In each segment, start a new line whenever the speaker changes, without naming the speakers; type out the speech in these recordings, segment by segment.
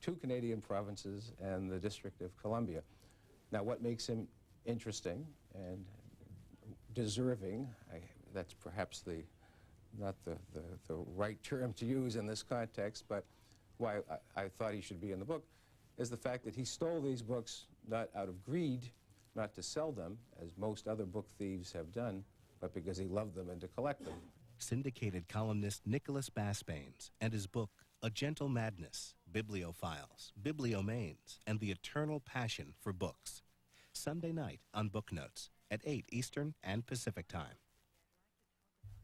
2 Canadian provinces and the District of Columbia. Now, what makes him interesting and deserving, that's perhaps not the right term to use in this context, but why I thought he should be in the book, is the fact that he stole these books not out of greed, not to sell them, as most other book thieves have done, but because he loved them and to collect them.
Syndicated columnist Nicholas Basbanes and his book, A Gentle Madness, Bibliophiles, Bibliomanes, and the Eternal Passion for Books. Sunday night on Book Notes at 8 Eastern and Pacific Time.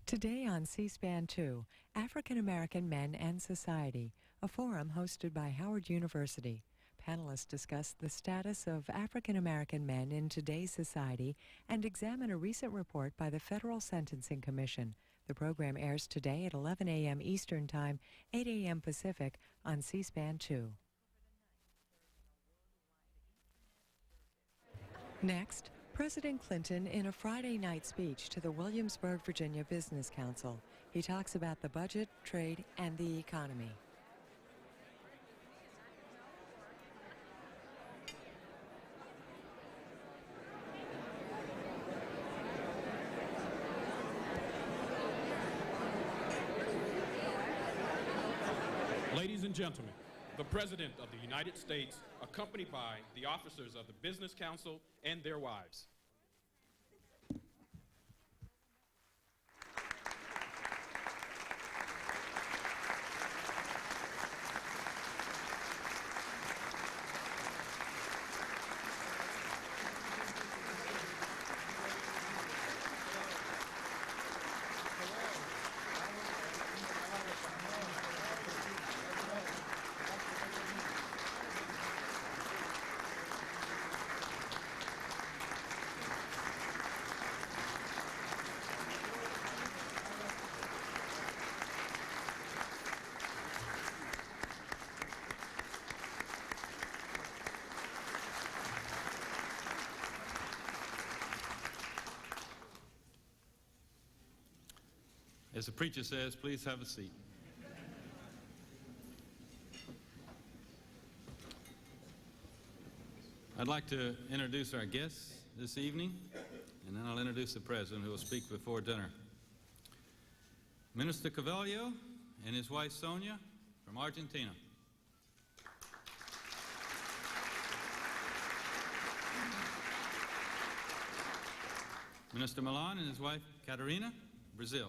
Today on C-SPAN 2, African American Men and Society, a forum hosted by Howard University. Panelists discuss the status of African American men in today's society and examine a recent report by the Federal Sentencing Commission. The program airs today at 11 a.m. Eastern Time, 8 a.m. Pacific on C-SPAN 2. Next, President Clinton in a Friday night speech to the Williamsburg, Virginia Business Council. He talks about the budget, trade, and the economy.
Ladies and gentlemen, the President of the United States, accompanied by the officers of the Business Council and their wives.
As the preacher says, please have a seat. I'd like to introduce our guests this evening, and then I'll introduce the President, who will speak before dinner. Minister Cavallo and his wife Sonia from Argentina. Minister Milan and his wife Catarina, Brazil.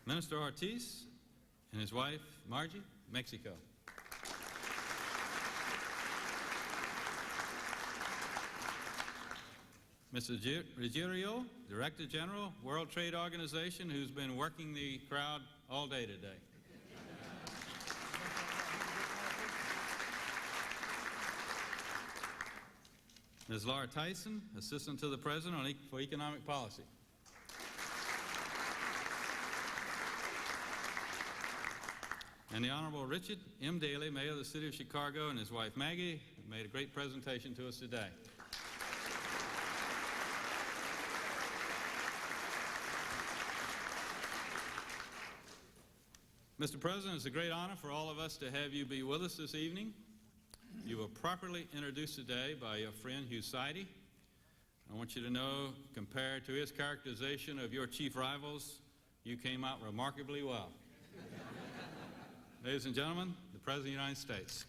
Minister Ortiz and his wife Margie, Mexico. Mr. Ruggiero, Director General, World Trade Organization, who's been working the crowd all day today. Ms. Laura Tyson, Assistant to the President for Economic Policy. And the Honorable Richard M. Daley, Mayor of the City of Chicago, and his wife Maggie, made a great presentation to us today. Mr. President, it's a great honor for all of us to have you be with us this evening. You were properly introduced today by your friend Hugh Sidey. I want you to know, compared to his characterization of your chief rivals, you came out remarkably well. Ladies and gentlemen, the President of the United States.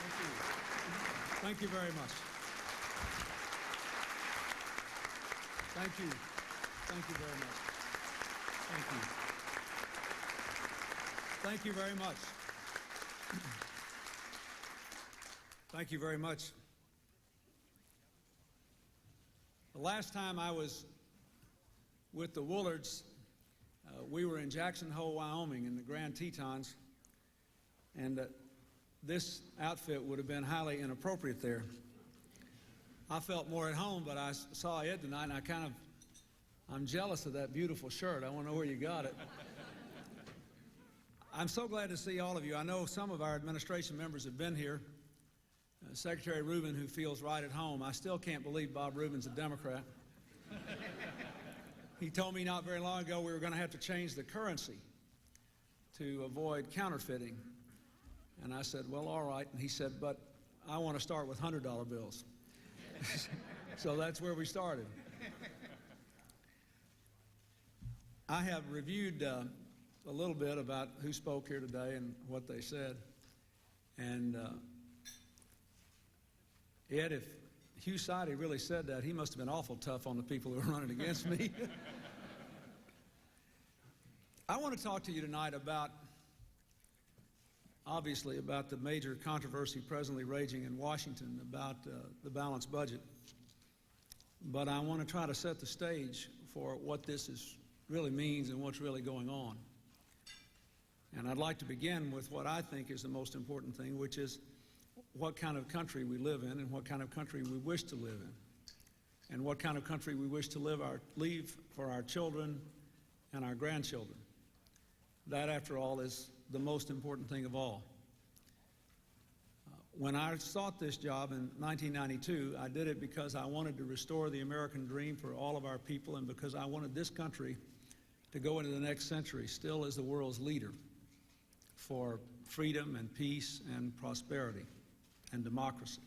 Thank you. Thank you very much. Thank you. Thank you very much. Thank you. Thank you very much. Thank you very much. The last time I was with the Woollards, we were in Jackson Hole, Wyoming, in the Grand Tetons, and this outfit would have been highly inappropriate there. I felt more at home, but I saw Ed tonight, and I'm jealous of that beautiful shirt. I want to know where you got it. I'm so glad to see all of you. I know some of our administration members have been here. Secretary Rubin, who feels right at home. I still can't believe Bob Rubin's a Democrat. He told me not very long ago we were going to have to change the currency to avoid counterfeiting. And I said, well, all right. And he said, but I want to start with $100 bills. So that's where we started. I have reviewed a little bit about who spoke here today and what they said. And Ed, if Hugh Sidey really said that, he must have been awful tough on the people who were running against me. I want to talk to you tonight about, obviously, about the major controversy presently raging in Washington about the balanced budget. But I want to try to set the stage for what this really means and what's really going on. And I'd like to begin with what I think is the most important thing, which is what kind of country we live in and what kind of country we wish to live in, and what kind of country we wish to leave for our children and our grandchildren. That, after all, is the most important thing of all. When I sought this job in 1992, I did it because I wanted to restore the American dream for all of our people, and because I wanted this country to go into the next century still as the world's leader for freedom and peace and prosperity and democracy.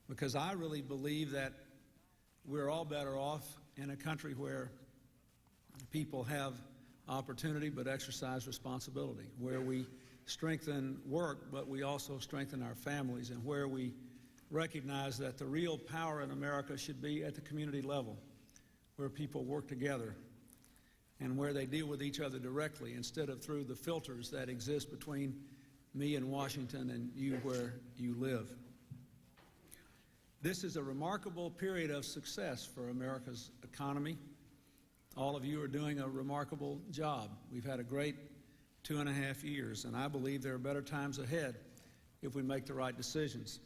Because I really believe that we're all better off in a country where people have opportunity but exercise responsibility, where we strengthen work but we also strengthen our families, and where we recognize that the real power in America should be at the community level, where people work together and where they deal with each other directly instead of through the filters that exist between me in Washington and you where you live. This is a remarkable period of success for America's economy. All of you are doing a remarkable job. We've had a great 2.5 years, and I believe there are better times ahead if we make the right decisions.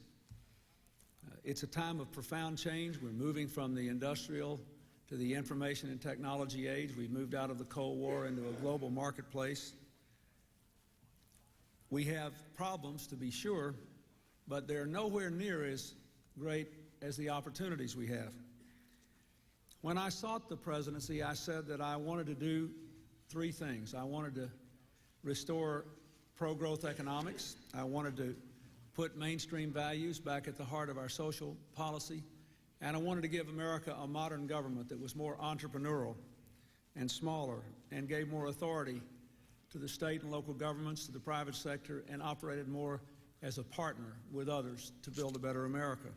It's a time of profound change. We're moving from the industrial to the information and technology age. We've moved out of the Cold War into a global marketplace. We have problems, to be sure, but they're nowhere near as great as the opportunities we have. When I sought the presidency, I said that I wanted to do 3 things. I wanted to restore pro-growth economics. I wanted to put mainstream values back at the heart of our social policy. And I wanted to give America a modern government that was more entrepreneurial and smaller and gave more authority to the state and local governments, to the private sector, and operated more as a partner with others to build a better America.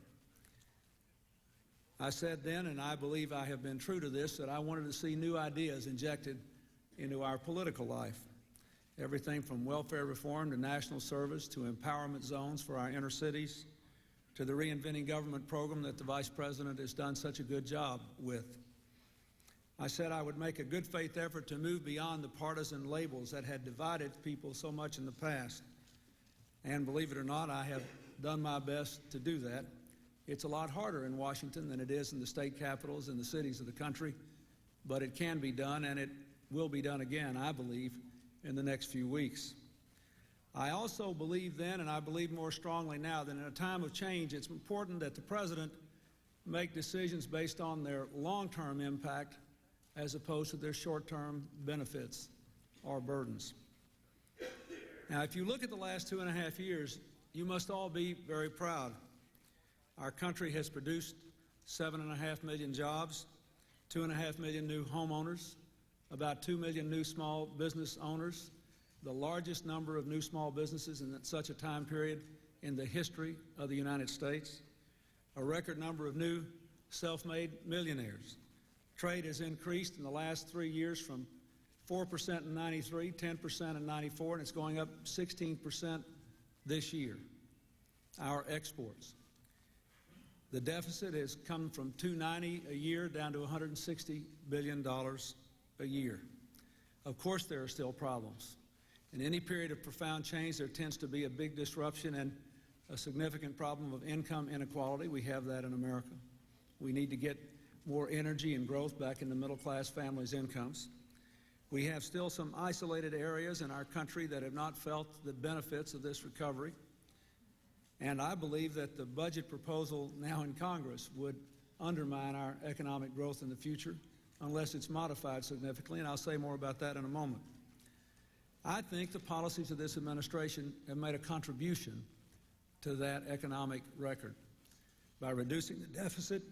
I said then, and I believe I have been true to this, that I wanted to see new ideas injected into our political life. Everything from welfare reform to national service to empowerment zones for our inner cities to the Reinventing Government program that the Vice President has done such a good job with. I said I would make a good faith effort to move beyond the partisan labels that had divided people so much in the past. And believe it or not, I have done my best to do that. It's a lot harder in Washington than it is in the state capitals and the cities of the country, but it can be done, and it will be done again, I believe, in the next few weeks. I also believe then, and I believe more strongly now, that in a time of change, it's important that the President make decisions based on their long-term impact as opposed to their short-term benefits or burdens. Now, if you look at the last 2.5 years, you must all be very proud. Our country has produced 7.5 million jobs, 2.5 million new homeowners, about 2 million new small business owners, the largest number of new small businesses in such a time period in the history of the United States, a record number of new self-made millionaires. Trade has increased in the last 3 years from 4% in 93, 10% in 94, and it's going up 16% this year. Our exports. The deficit has come from $290 a year down to $160 billion a year. Of course, there are still problems. In any period of profound change, there tends to be a big disruption and a significant problem of income inequality. We have that in America. We need to get more energy and growth back in the middle-class families' incomes. We have still some isolated areas in our country that have not felt the benefits of this recovery. And I believe that the budget proposal now in Congress would undermine our economic growth in the future unless it's modified significantly, and I'll say more about that in a moment. I think the policies of this administration have made a contribution to that economic record by reducing the deficit,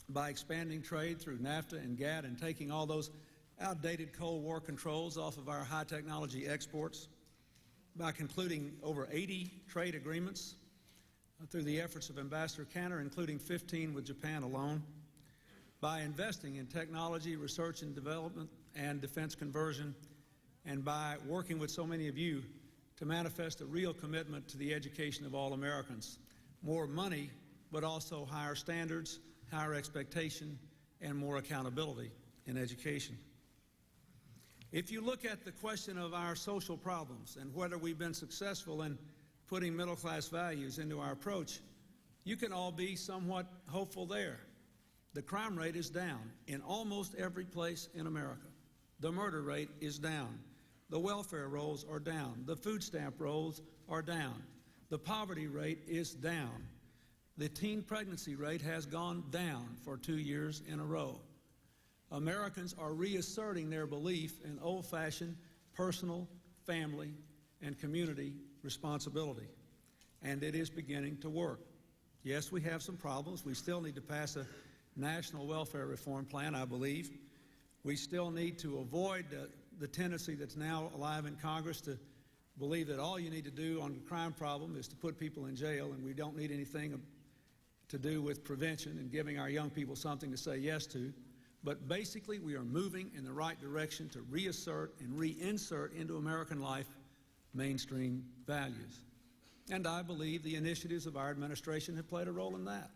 by expanding trade through NAFTA and GATT and taking all those outdated Cold War controls off of our high technology exports, by concluding over 80 trade agreements through the efforts of Ambassador Cantor, including 15 with Japan alone, by investing in technology, research and development, and defense conversion, and by working with so many of you to manifest a real commitment to the education of all Americans. More money, but also higher standards, higher expectation, and more accountability in education. If you look at the question of our social problems and whether we've been successful in putting middle-class values into our approach, you can all be somewhat hopeful there. The crime rate is down in almost every place in America. The murder rate is down. The welfare rolls are down. The food stamp rolls are down. The poverty rate is down. The teen pregnancy rate has gone down for 2 years in a row. Americans are reasserting their belief in old-fashioned personal, family, and community responsibility, and it is beginning to work. Yes, we have some problems. We still need to pass a national welfare reform plan, I believe. We still need to avoid the tendency that's now alive in Congress to believe that all you need to do on the crime problem is to put people in jail, and we don't need anything to do with prevention and giving our young people something to say yes to. But basically, we are moving in the right direction to reassert and reinsert into American life mainstream values. And I believe the initiatives of our administration have played a role in that.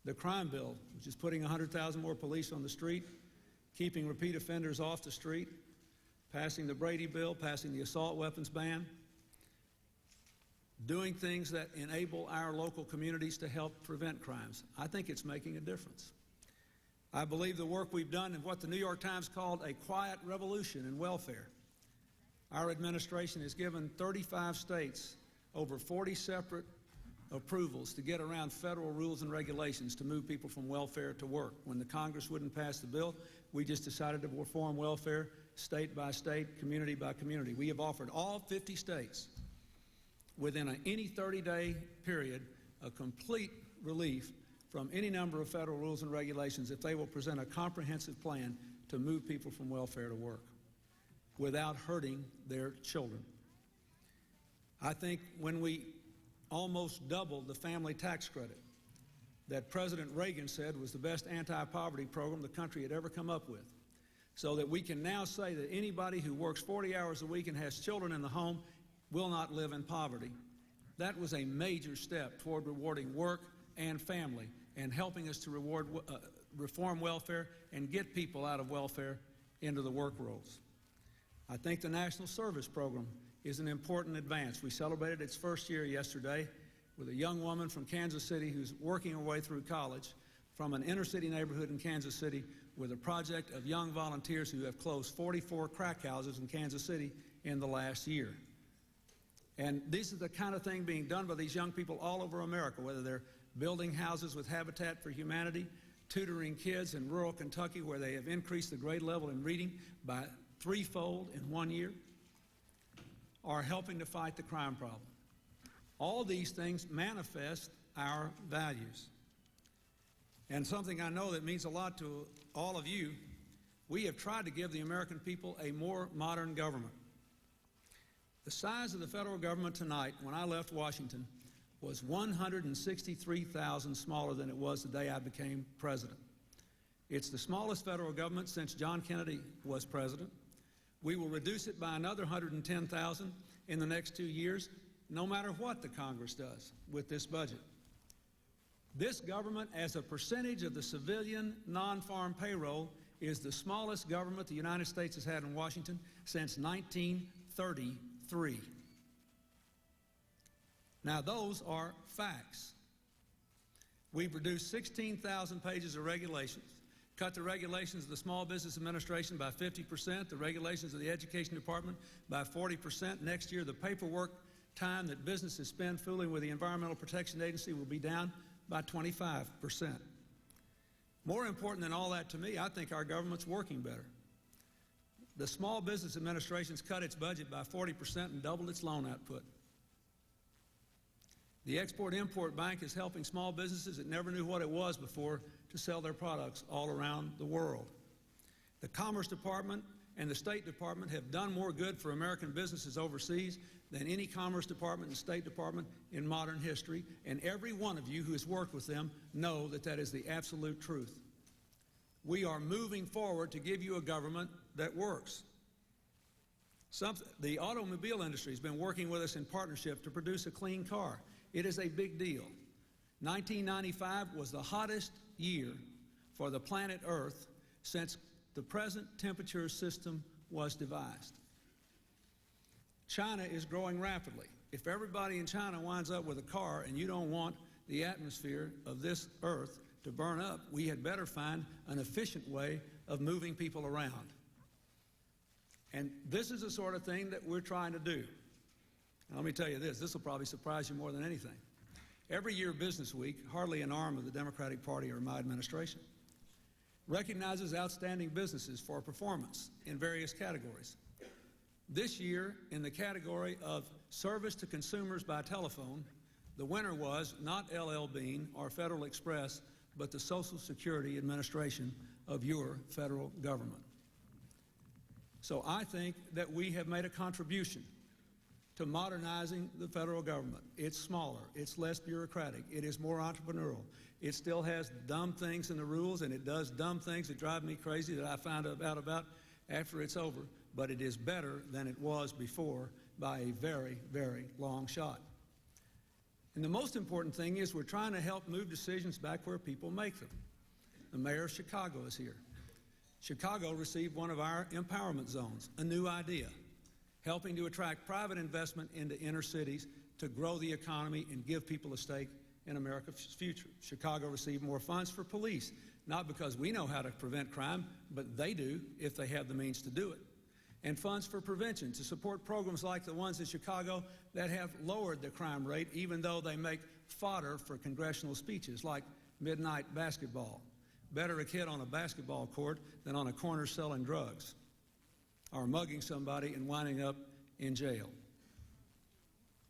The crime bill, which is putting 100,000 more police on the street, keeping repeat offenders off the street, passing the Brady bill, passing the assault weapons ban, doing things that enable our local communities to help prevent crimes. I think it's making a difference. I believe the work we've done in what the New York Times called a quiet revolution in welfare. Our administration has given 35 states over 40 separate approvals to get around federal rules and regulations to move people from welfare to work. When the Congress wouldn't pass the bill, we just decided to reform welfare state by state, community by community. We have offered all 50 states within any 30-day period a complete relief from any number of federal rules and regulations if they will present a comprehensive plan to move people from welfare to work without hurting their children. I think when we almost doubled the family tax credit that President Reagan said was the best anti-poverty program the country had ever come up with, so that we can now say that anybody who works 40 hours a week and has children in the home will not live in poverty. That was a major step toward rewarding work and family and helping us to reform welfare and get people out of welfare into the work rolls. I think the National Service Program is an important advance. We celebrated its first year yesterday with a young woman from Kansas City who's working her way through college from an inner-city neighborhood in Kansas City with a project of young volunteers who have closed 44 crack houses in Kansas City in the last year. And this is the kind of thing being done by these young people all over America, whether they're building houses with Habitat for Humanity, tutoring kids in rural Kentucky where they have increased the grade level in reading by threefold in 1 year, or helping to fight the crime problem. All these things manifest our values. And something I know that means a lot to all of you, we have tried to give the American people a more modern government. The size of the federal government tonight, when I left Washington, was 163,000 smaller than it was the day I became president. It's the smallest federal government since John Kennedy was president. We will reduce it by another 110,000 in the next 2 years, no matter what the Congress does with this budget. This government, as a percentage of the civilian non-farm payroll, is the smallest government the United States has had in Washington since 1933. Now, those are facts. We've reduced 16,000 pages of regulations, cut the regulations of the Small Business Administration by 50%, the regulations of the Education Department by 40%. Next year, the paperwork time that businesses spend fooling with the Environmental Protection Agency will be down by 25%. More important than all that to me, I think our government's working better. The Small Business Administration's cut its budget by 40% and doubled its loan output. The Export-Import Bank is helping small businesses that never knew what it was before to sell their products all around the world. The Commerce Department and the State Department have done more good for American businesses overseas than any Commerce Department and State Department in modern history, and every one of you who has worked with them know that that is the absolute truth. We are moving forward to give you a government that works. The automobile industry has been working with us in partnership to produce a clean car. It is a big deal. 1995 was the hottest year for the planet Earth since the present temperature system was devised. China is growing rapidly. If everybody in China winds up with a car and you don't want the atmosphere of this Earth to burn up, we had better find an efficient way of moving people around. And this is the sort of thing that we're trying to do. And let me tell you this will probably surprise you more than anything. Every year Business Week, hardly an arm of the Democratic Party or my administration, recognizes outstanding businesses for performance in various categories. This year, in the category of service to consumers by telephone, the winner was not LL Bean or Federal Express, but the Social Security Administration of your federal government. So I think that we have made a contribution to modernizing the federal government. It's smaller, it's less bureaucratic, it is more entrepreneurial. It still has dumb things in the rules, and it does dumb things that drive me crazy that I find out about after it's over, but it is better than it was before by a very, very long shot. And the most important thing is we're trying to help move decisions back where people make them. The mayor of Chicago is here. Chicago received one of our empowerment zones, a new idea, helping to attract private investment into inner cities to grow the economy and give people a stake in America's future. Chicago received more funds for police, not because we know how to prevent crime, but they do if they have the means to do it. And funds for prevention to support programs like the ones in Chicago that have lowered the crime rate, even though they make fodder for congressional speeches like midnight basketball. Better a kid on a basketball court than on a corner selling drugs or mugging somebody and winding up in jail.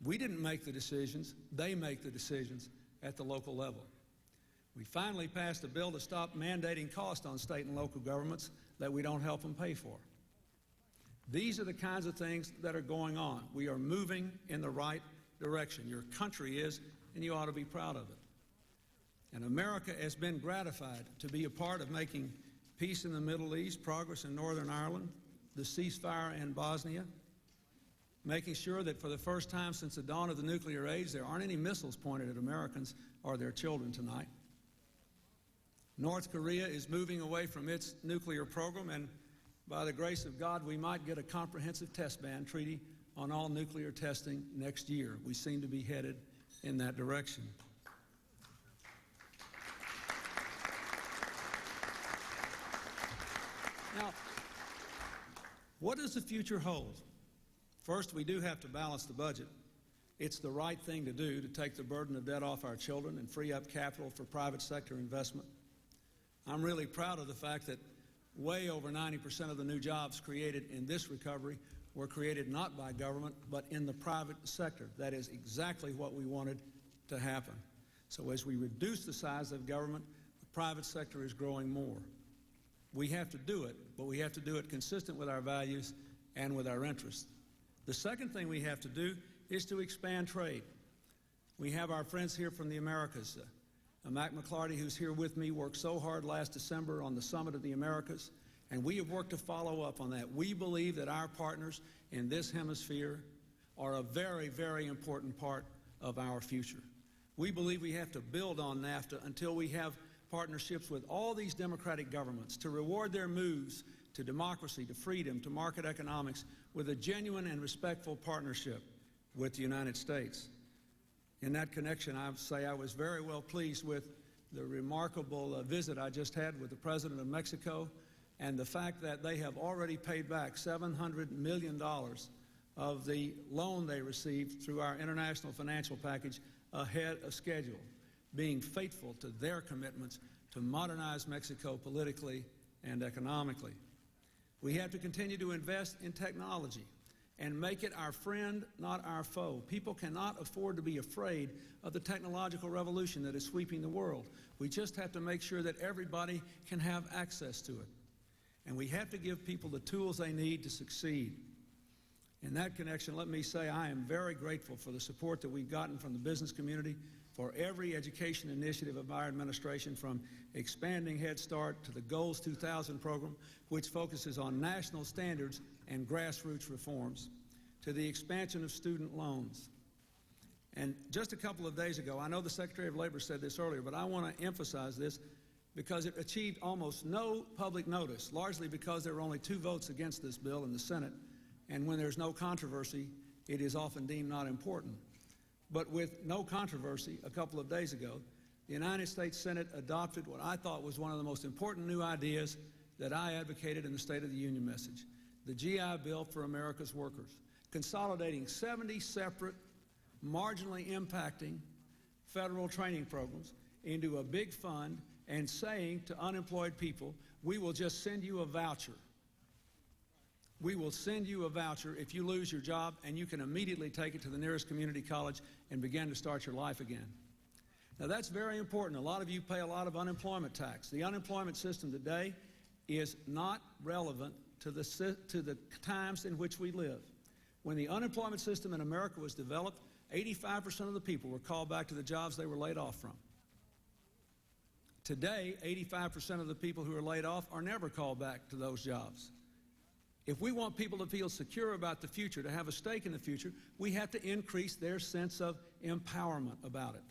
We didn't make the decisions, they make the decisions at the local level. We finally passed a bill to stop mandating costs on state and local governments that we don't help them pay for. These are the kinds of things that are going on. We are moving in the right direction. Your country is, and you ought to be proud of it. And America has been gratified to be a part of making peace in the Middle East, progress in Northern Ireland, the ceasefire in Bosnia, making sure that for the first time since the dawn of the nuclear age, there aren't any missiles pointed at Americans or their children tonight. North Korea is moving away from its nuclear program, and by the grace of God, we might get a comprehensive test ban treaty on all nuclear testing next year. We seem to be headed in that direction. Now, what does the future hold? First, we do have to balance the budget. It's the right thing to do to take the burden of debt off our children and free up capital for private sector investment. I'm really proud of the fact that way over 90% of the new jobs created in this recovery were created not by government, but in the private sector. That is exactly what we wanted to happen. So as we reduce the size of government, the private sector is growing more. We have to do it, but we have to do it consistent with our values and with our interests. The second thing we have to do is to expand trade. We have our friends here from the Americas. Mac McClarty, who's here with me, worked so hard last December on the Summit of the Americas, and we have worked to follow up on that. We believe that our partners in this hemisphere are a very, very important part of our future. We believe we have to build on NAFTA until we have partnerships with all these democratic governments to reward their moves to democracy, to freedom, to market economics with a genuine and respectful partnership with the United States. In that connection, I would say I was very well pleased with the remarkable visit I just had with the President of Mexico and the fact that they have already paid back $700 million of the loan they received through our international financial package ahead of schedule, being faithful to their commitments to modernize Mexico politically and economically. We have to continue to invest in technology and make it our friend, not our foe. People cannot afford to be afraid of the technological revolution that is sweeping the world. We just have to make sure that everybody can have access to it. And we have to give people the tools they need to succeed. In that connection, let me say I am very grateful for the support that we've gotten from the business community for every education initiative of our administration, from expanding Head Start to the Goals 2000 program, which focuses on national standards and grassroots reforms, to the expansion of student loans. And just a couple of days ago, I know the Secretary of Labor said this earlier, but I want to emphasize this because it achieved almost no public notice, largely because there were only 2 votes against this bill in the Senate, and when there's no controversy, it is often deemed not important. But with no controversy, a couple of days ago, the United States Senate adopted what I thought was one of the most important new ideas that I advocated in the State of the Union message, the GI Bill for America's workers, consolidating 70 separate, marginally impacting federal training programs into a big fund and saying to unemployed people, we will just send you a voucher. We will send you a voucher if you lose your job, and you can immediately take it to the nearest community college and begin to start your life again. Now, that's very important. A lot of you pay a lot of unemployment tax. The unemployment system today is not relevant to the times in which we live. When the unemployment system in America was developed, 85% of the people were called back to the jobs they were laid off from. Today, 85% of the people who are laid off are never called back to those jobs. If we want people to feel secure about the future, to have a stake in the future, we have to increase their sense of empowerment about it.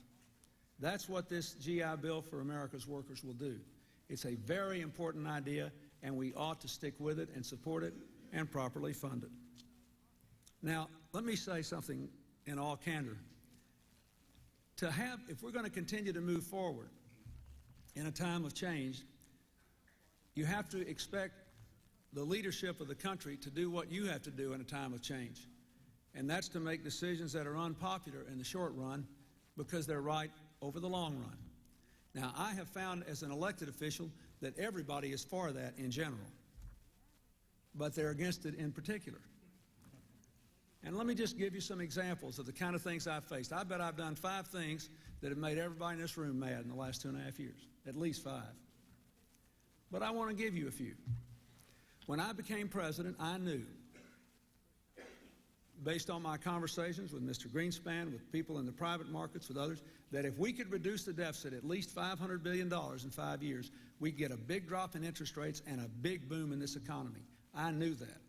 That's what this GI Bill for America's workers will do. It's a very important idea, and we ought to stick with it and support it and properly fund it. Now, let me say something in all candor. If we're going to continue to move forward in a time of change, you have to expect the leadership of the country to do what you have to do in a time of change. And that's to make decisions that are unpopular in the short run because they're right over the long run. Now, I have found as an elected official that everybody is for that in general, but they're against it in particular. And let me just give you some examples of the kind of things I've faced. I bet I've done 5 things that have made everybody in this room mad in the last 2.5 years, at least 5. But I want to give you a few. When I became president, I knew, based on my conversations with Mr. Greenspan, with people in the private markets, with others, that if we could reduce the deficit at least $500 billion in 5 years, we'd get a big drop in interest rates and a big boom in this economy. I knew that.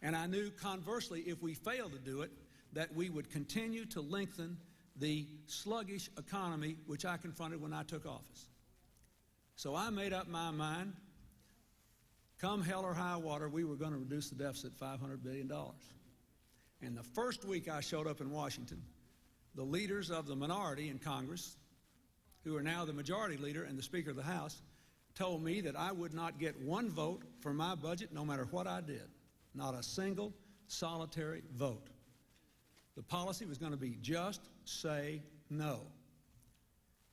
And I knew, conversely, if we failed to do it, that we would continue to lengthen the sluggish economy which I confronted when I took office. So I made up my mind, come hell or high water, we were going to reduce the deficit $500 billion. And the first week I showed up in Washington, the leaders of the minority in Congress, who are now the majority leader and the Speaker of the House, told me that I would not get one vote for my budget no matter what I did. Not a single solitary vote. The policy was going to be just say no.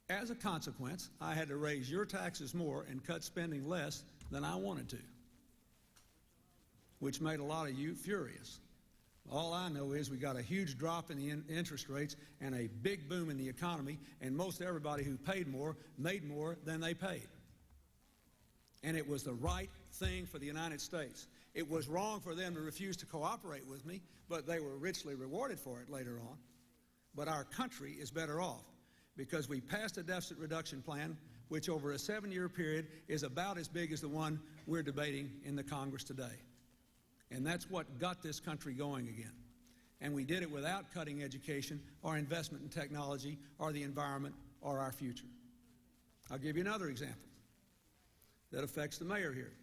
As a consequence, I had to raise your taxes more and cut spending less than I wanted to, which made a lot of you furious. All I know is we got a huge drop in the interest rates and a big boom in the economy, and most everybody who paid more made more than they paid. And it was the right thing for the United States. It was wrong for them to refuse to cooperate with me, but they were richly rewarded for it later on. But our country is better off because we passed a deficit reduction plan which over a 7-year period is about as big as the one we're debating in the Congress today. And that's what got this country going again. And we did it without cutting education or investment in technology or the environment or our future. I'll give you another example that affects the mayor here.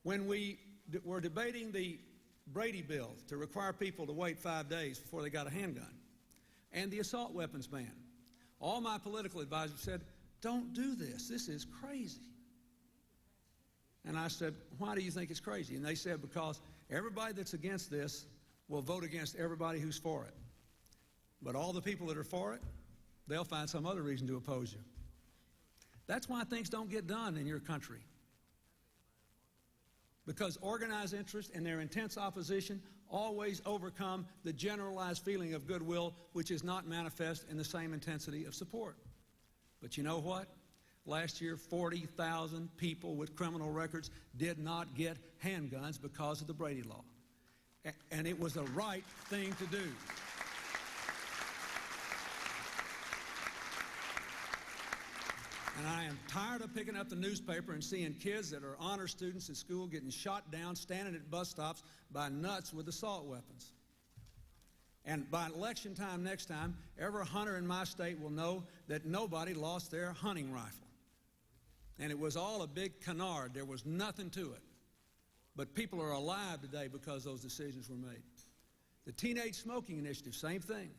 When we were debating the Brady bill to require people to wait 5 days before they got a handgun and the assault weapons ban, all my political advisors said, don't do this. This is crazy. And I said, why do you think it's crazy? And they said, because everybody that's against this will vote against everybody who's for it. But all the people that are for it, they'll find some other reason to oppose you. That's why things don't get done in your country. Because organized interest and their intense opposition always overcome the generalized feeling of goodwill, which is not manifest in the same intensity of support. But you know what? Last year, 40,000 people with criminal records did not get handguns because of the Brady Law. And it was the right thing to do. And I am tired of picking up the newspaper and seeing kids that are honor students at school getting shot down, standing at bus stops by nuts with assault weapons. And by election time next time, every hunter in my state will know that nobody lost their hunting rifle. And it was all a big canard. There was nothing to it. But people are alive today because those decisions were made. The Teenage Smoking Initiative, same thing.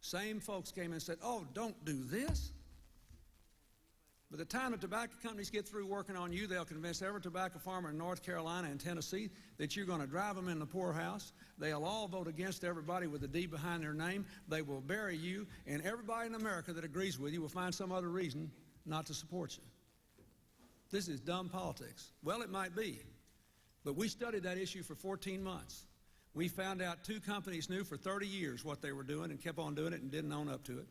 Same folks came in and said, oh, don't do this. By the time the tobacco companies get through working on you, they'll convince every tobacco farmer in North Carolina and Tennessee that you're going to drive them in the poorhouse. They'll all vote against everybody with a D behind their name. They will bury you, and everybody in America that agrees with you will find some other reason not to support you. This is dumb politics. Well, it might be, but we studied that issue for 14 months. We found out 2 companies knew for 30 years what they were doing and kept on doing it and didn't own up to it.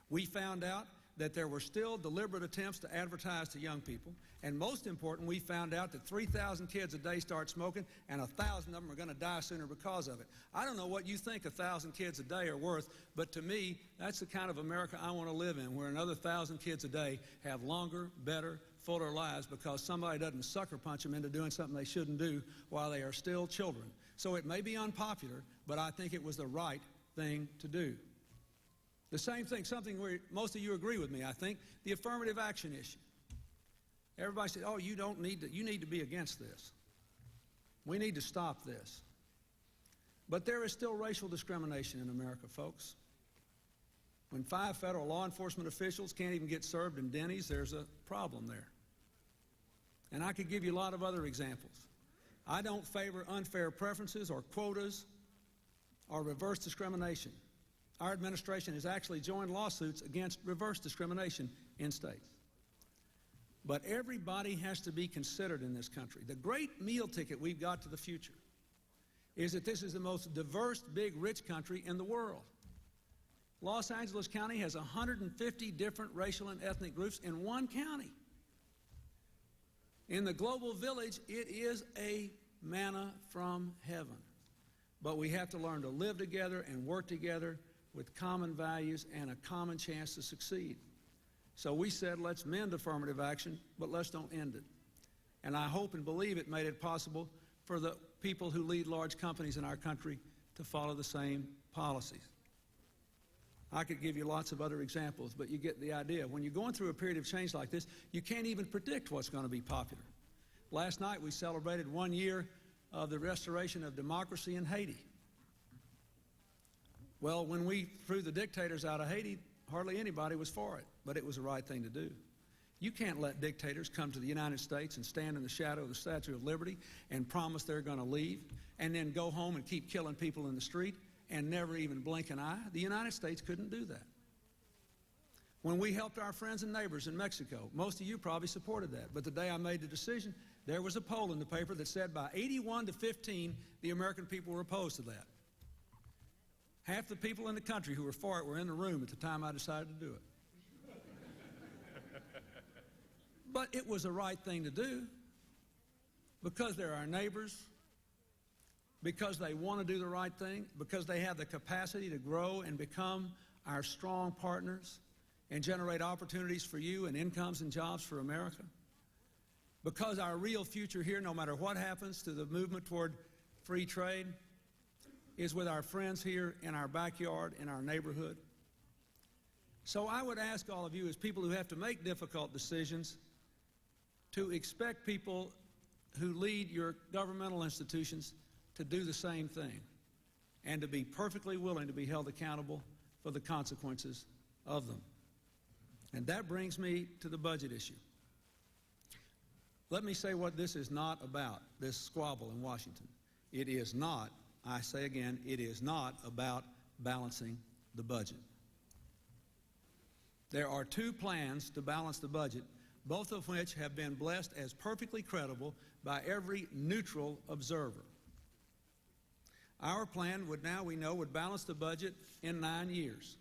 We found out that there were still deliberate attempts to advertise to young people. And most important, we found out that 3,000 kids a day start smoking, and 1,000 of them are going to die sooner because of it. I don't know what you think 1,000 kids a day are worth, but to me, that's the kind of America I want to live in, where another 1,000 kids a day have longer, better, fuller lives because somebody doesn't sucker punch them into doing something they shouldn't do while they are still children. So it may be unpopular, but I think it was the right thing to do. The same thing, something where most of you agree with me, I think, the affirmative action issue. Everybody said, oh, you need to be against this. We need to stop this. But there is still racial discrimination in America, folks. When 5 federal law enforcement officials can't even get served in Denny's, there's a problem there. And I could give you a lot of other examples. I don't favor unfair preferences or quotas or reverse discrimination. Our administration has actually joined lawsuits against reverse discrimination in states. But everybody has to be considered in this country. The great meal ticket we've got to the future is that this is the most diverse, big, rich country in the world. Los Angeles County has 150 different racial and ethnic groups in one county. In the global village, it is a manna from heaven. But we have to learn to live together and work together with common values and a common chance to succeed. So we said, let's mend affirmative action, but let's don't end it. And I hope and believe it made it possible for the people who lead large companies in our country to follow the same policies. I could give you lots of other examples, but you get the idea. When you're going through a period of change like this, you can't even predict what's going to be popular. Last night we celebrated 1 year of the restoration of democracy in Haiti. Well, when we threw the dictators out of Haiti, hardly anybody was for it, but it was the right thing to do. You can't let dictators come to the United States and stand in the shadow of the Statue of Liberty and promise they're going to leave and then go home and keep killing people in the street and never even blink an eye. The United States couldn't do that. When we helped our friends and neighbors in Mexico, most of you probably supported that, but the day I made the decision, there was a poll in the paper that said by 81 to 15, the American people were opposed to that. Half the people in the country who were for it were in the room at the time I decided to do it. But it was the right thing to do because they're our neighbors, because they want to do the right thing, because they have the capacity to grow and become our strong partners and generate opportunities for you and incomes and jobs for America. Because our real future here, no matter what happens to the movement toward free trade, is with our friends here in our backyard, in our neighborhood. So I would ask all of you as people who have to make difficult decisions to expect people who lead your governmental institutions to do the same thing and to be perfectly willing to be held accountable for the consequences of them. And that brings me to the budget issue. Let me say what this is not about, this squabble in Washington. It is not, I say again, it is not about balancing the budget. There are two plans to balance the budget, both of which have been blessed as perfectly credible by every neutral observer. Our plan would balance the budget in 9 years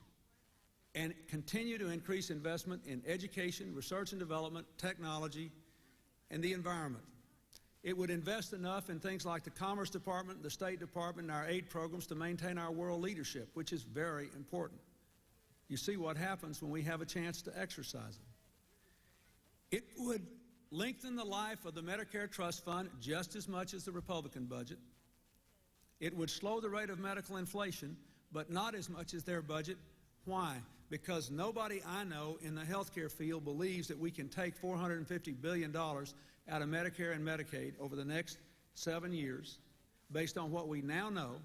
and continue to increase investment in education, research and development, technology, and the environment. It would invest enough in things like the Commerce Department, the State Department, and our aid programs to maintain our world leadership, which is very important. You see what happens when we have a chance to exercise it. It would lengthen the life of the Medicare Trust Fund just as much as the Republican budget. It would slow the rate of medical inflation, but not as much as their budget. Why? Because nobody I know in the healthcare field believes that we can take $450 billion out of Medicare and Medicaid over the next 7 years, based on what we now know,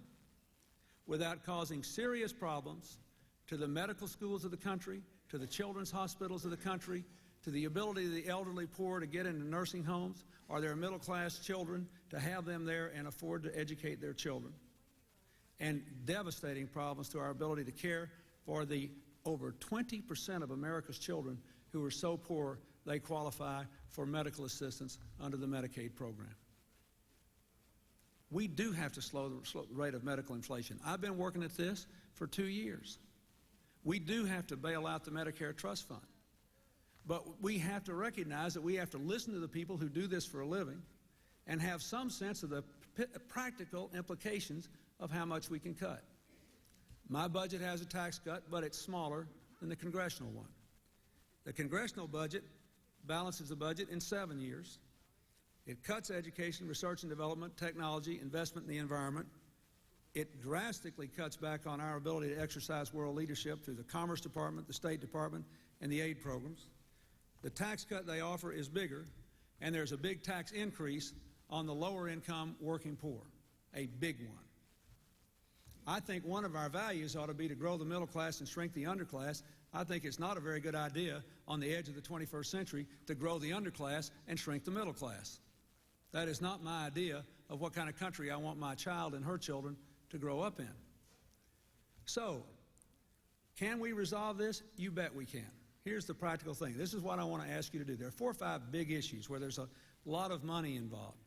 without causing serious problems to the medical schools of the country, to the children's hospitals of the country, to the ability of the elderly poor to get into nursing homes, or their middle-class children to have them there and afford to educate their children, and devastating problems to our ability to care for the over 20% of America's children who are so poor they qualify for medical assistance under the Medicaid program. We do have to slow the rate of medical inflation. I've been working at this for 2 years. We do have to bail out the Medicare Trust Fund. But we have to recognize that we have to listen to the people who do this for a living and have some sense of the practical implications of how much we can cut. My budget has a tax cut, but it's smaller than the congressional one. The congressional budget balances the budget in 7 years. It cuts education, research and development, technology, investment in the environment. It drastically cuts back on our ability to exercise world leadership through the Commerce Department, the State Department, and the aid programs. The tax cut they offer is bigger, and there's a big tax increase on the lower income working poor, a big one. I think one of our values ought to be to grow the middle class and shrink the underclass. I think it's not a very good idea on the edge of the 21st century to grow the underclass and shrink the middle class. That is not my idea of what kind of country I want my child and her children to grow up in. So, can we resolve this? You bet we can. Here's the practical thing. This is what I want to ask you to do. There are 4 or 5 big issues where there's a lot of money involved.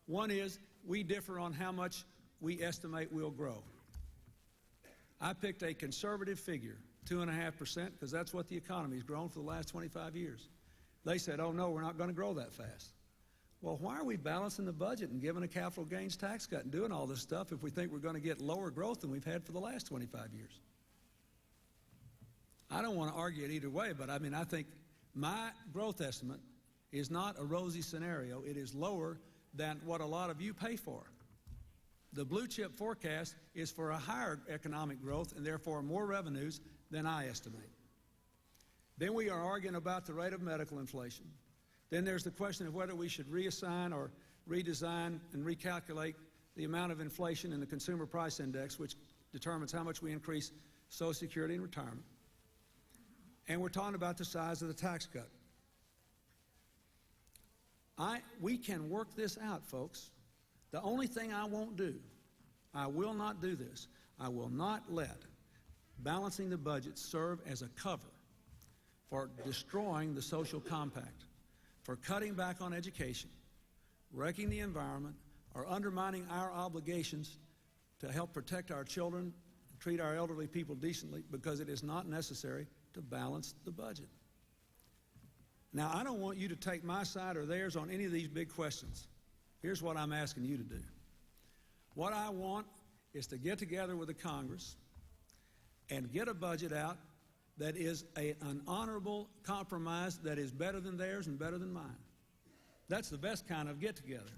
One is we differ on how much we estimate we'll grow. I picked a conservative figure, 2.5%, because that's what the economy's grown for the last 25 years. They said, oh no, we're not going to grow that fast. Well, why are we balancing the budget and giving a capital gains tax cut and doing all this stuff if we think we're going to get lower growth than we've had for the last 25 years? I don't want to argue it either way, but I mean, I think my growth estimate is not a rosy scenario. It is lower than what a lot of you pay for. The blue chip forecast is for a higher economic growth and therefore more revenues than I estimate. Then we are arguing about the rate of medical inflation. Then there's the question of whether we should reassign or redesign and recalculate the amount of inflation in the Consumer Price Index, which determines how much we increase Social Security and retirement. And we're talking about the size of the tax cut. We can work this out, folks. The only thing I won't do, I will not do this, I will not let balancing the budget serve as a cover for destroying the social compact, for cutting back on education, wrecking the environment, or undermining our obligations to help protect our children and treat our elderly people decently, because it is not necessary to balance the budget. Now, I don't want you to take my side or theirs on any of these big questions. Here's what I'm asking you to do. What I want is to get together with the Congress and get a budget out that is an honorable compromise that is better than theirs and better than mine. That's the best kind of get-together,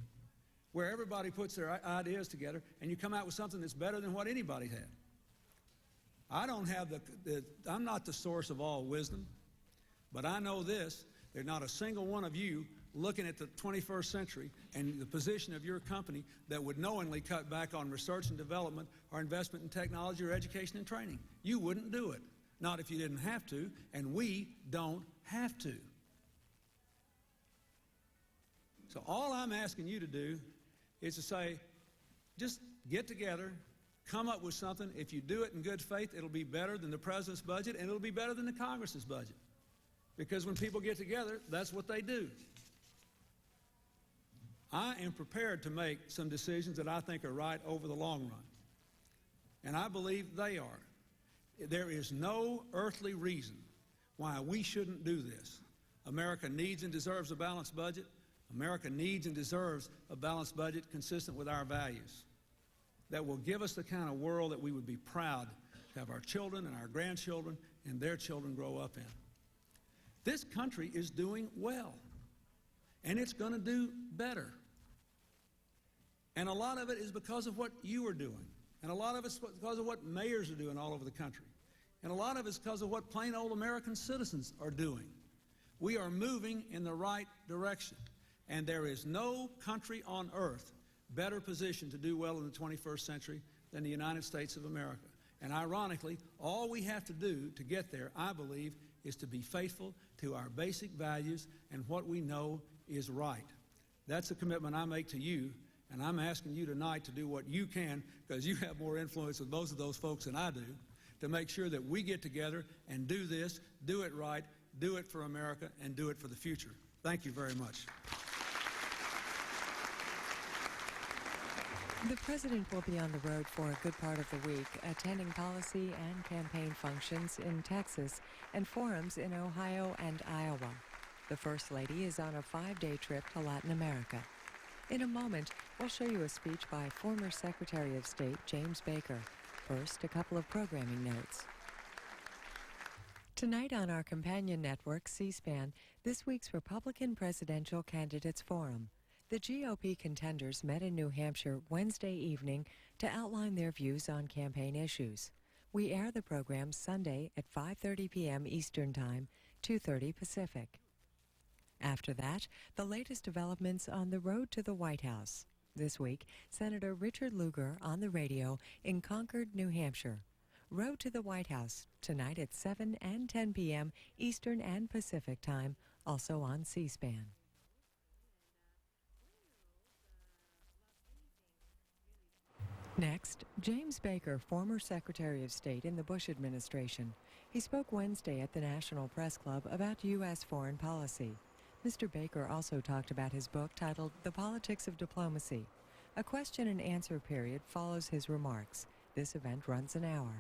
where everybody puts their ideas together and you come out with something that's better than what anybody had. I don't have I'm not the source of all wisdom, but I know this: there's not a single one of you looking at the 21st century and the position of your company that would knowingly cut back on research and development or investment in technology or education and training. You wouldn't do it. Not if you didn't have to, and we don't have to. So all I'm asking you to do is to say, just get together, come up with something. If you do it in good faith, it'll be better than the president's budget, and it'll be better than the Congress's budget. because when people get together, that's what they do. I am prepared to make some decisions that I think are right over the long run, and I believe they are. There is no earthly reason why we shouldn't do this. America needs and deserves a balanced budget. America needs and deserves a balanced budget consistent with our values that will give us the kind of world that we would be proud to have our children and our grandchildren and their children grow up in. This country is doing well, and it's going to do better. And a lot of it is because of what you are doing, and a lot of it's because of what mayors are doing all over the country, and a lot of it's because of what plain old American citizens are doing. We are moving in the right direction, and there is no country on earth better positioned to do well in the 21st century than the United States of America. And ironically, all we have to do to get there, I believe, is to be faithful to our basic values and what we know is right. That's a commitment I make to you, and I'm asking you tonight to do what you can, because you have more influence with most of those folks than I do, to make sure that we get together and do this, do it right, do it for America, and do it for the future. Thank you very much.
The President will be on the road for a good part of the week, attending policy and campaign functions in Texas and forums in Ohio and Iowa. The First Lady is on a 5-day trip to Latin America. In a moment, we'll show you a speech by former Secretary of State James Baker. First, a couple of programming notes. Tonight on our companion network, C-SPAN, this week's Republican Presidential Candidates Forum. The GOP contenders met in New Hampshire Wednesday evening to outline their views on campaign issues. We air the program Sunday at 5:30 p.m. Eastern Time, 2:30 Pacific. After that, the latest developments on the road to the White House. This week, Senator Richard Lugar on the radio in Concord, New Hampshire. Road to the White House, tonight at 7 and 10 p.m. Eastern and Pacific Time, also on C-SPAN. Next, James Baker, former Secretary of State in the Bush administration. He spoke Wednesday at the National Press Club about U.S. foreign policy. Mr. Baker also talked about his book titled The Politics of Diplomacy. A question and answer period follows his remarks. This event runs an hour.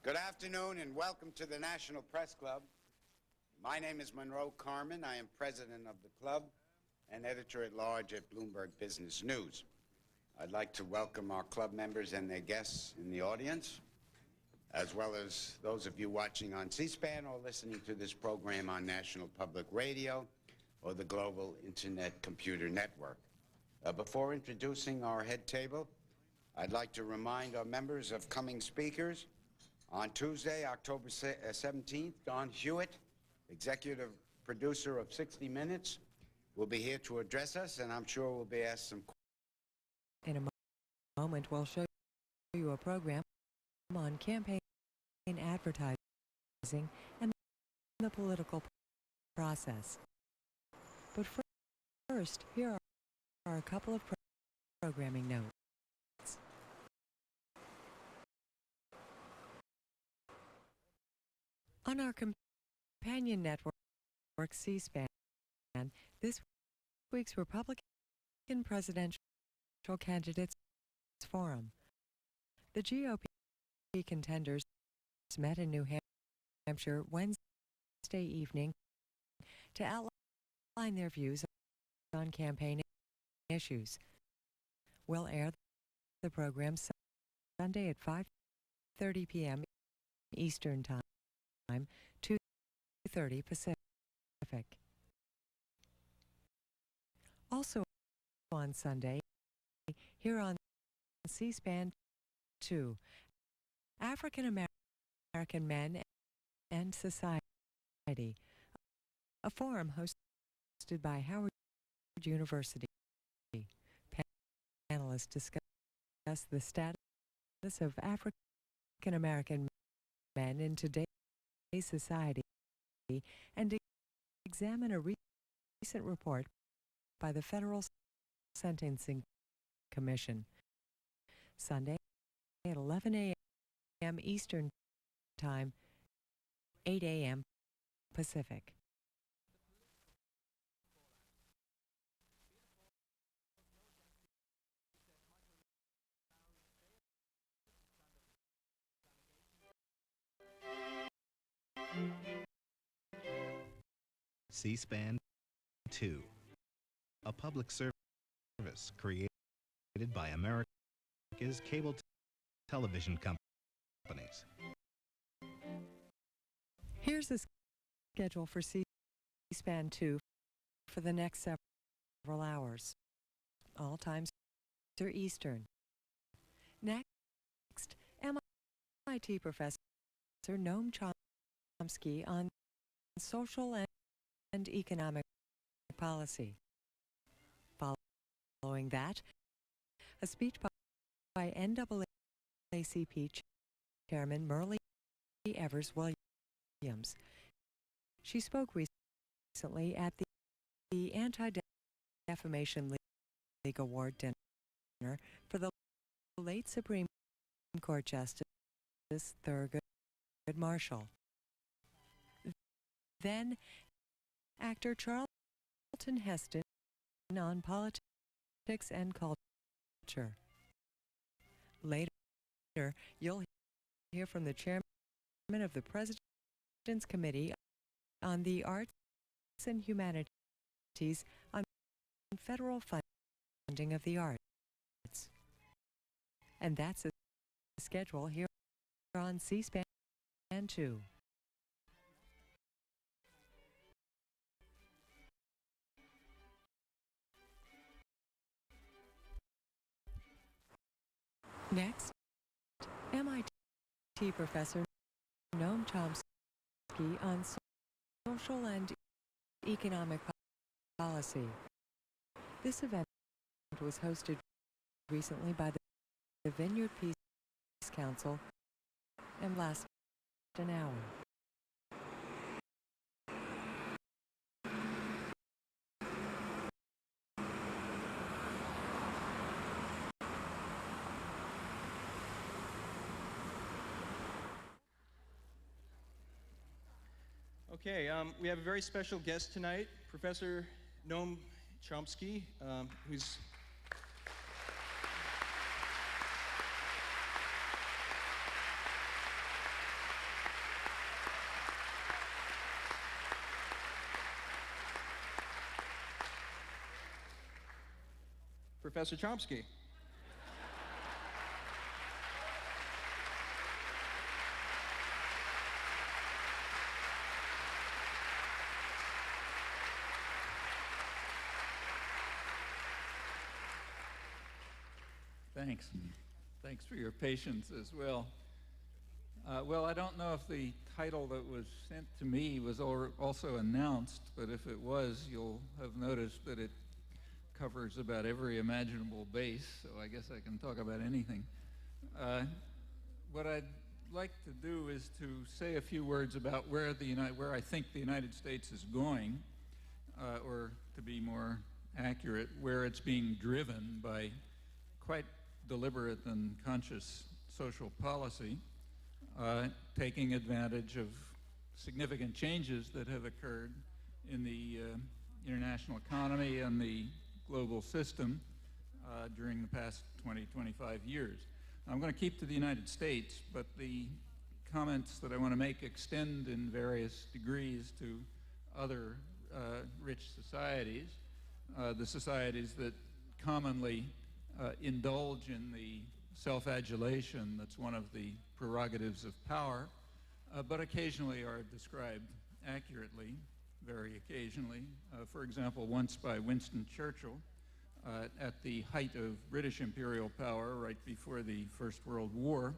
Good afternoon and welcome to the National Press Club. My name is Monroe Carmen. I am president of the club and editor-at-large at Bloomberg Business News. I'd like to welcome our club members and their guests in the audience, as well as those of you watching on C-SPAN or listening to this program on National Public Radio or the Global Internet Computer Network. Before introducing our head table, I'd like to remind our members of coming speakers. On Tuesday, October 17th, Don Hewitt, executive producer of 60 Minutes, will be here to address us, and I'm sure we'll be asked some questions.
In a moment, we'll show you a program on campaign advertising and the political process. But first, here are a couple of programming notes. On our companion network, C-SPAN, this week's Republican Presidential Candidates Forum. The GOP contenders met in New Hampshire Wednesday evening to outline their views on campaign issues. We'll air the program Sunday at 5:30 p.m. Eastern Time, 2:30 Pacific. Also on Sunday, here on C-SPAN 2, African American Men and Society, a forum hosted by Howard University. panelists discuss the status of African American men in today's society and examine a recent report by the Federal Sentencing Commission. Sunday at 11 a.m. Eastern Time, 8 a.m. Pacific.
C-SPAN 2, a public service created by America's cable television companies.
Here's the schedule for C-SPAN 2 for the next several hours. All times are Eastern. Next, MIT professor Noam Chomsky on social and economic policy. Following that, a speech by NAACP Chairman Myrlie Evers Williams. She spoke recently at the Anti-Defamation League Award dinner for the late Supreme Court Justice Thurgood Marshall. Then, actor Charlton Heston on politics and culture. Later, you'll hear from the chairman of the President's Committee on the Arts and Humanities on federal funding of the arts. And that's the schedule here on C-SPAN 2. Next, MIT professor Noam Chomsky on social and economic policy. This event was hosted recently by the Vineyard Peace Council and lasted an hour.
Okay, we have a very special guest tonight, Professor Noam Chomsky, who's Professor Chomsky.
Thanks. Thanks for your patience as well. Well, I don't know if the title that was sent to me was also announced, but if it was, you'll have noticed that it covers about every imaginable base, so I guess I can talk about anything. What I'd like to do is to say a few words about where I think the United States is going, or to be more accurate, where it's being driven by quite deliberate and conscious social policy, taking advantage of significant changes that have occurred in the international economy and the global system during the past 20, 25 years. I'm going to keep to the United States, but the comments that I want to make extend in various degrees to other rich societies, the societies that commonly indulge in the self-adulation that's one of the prerogatives of power, but occasionally are described accurately, very occasionally. For example, once by Winston Churchill, at the height of British imperial power, right before the First World War,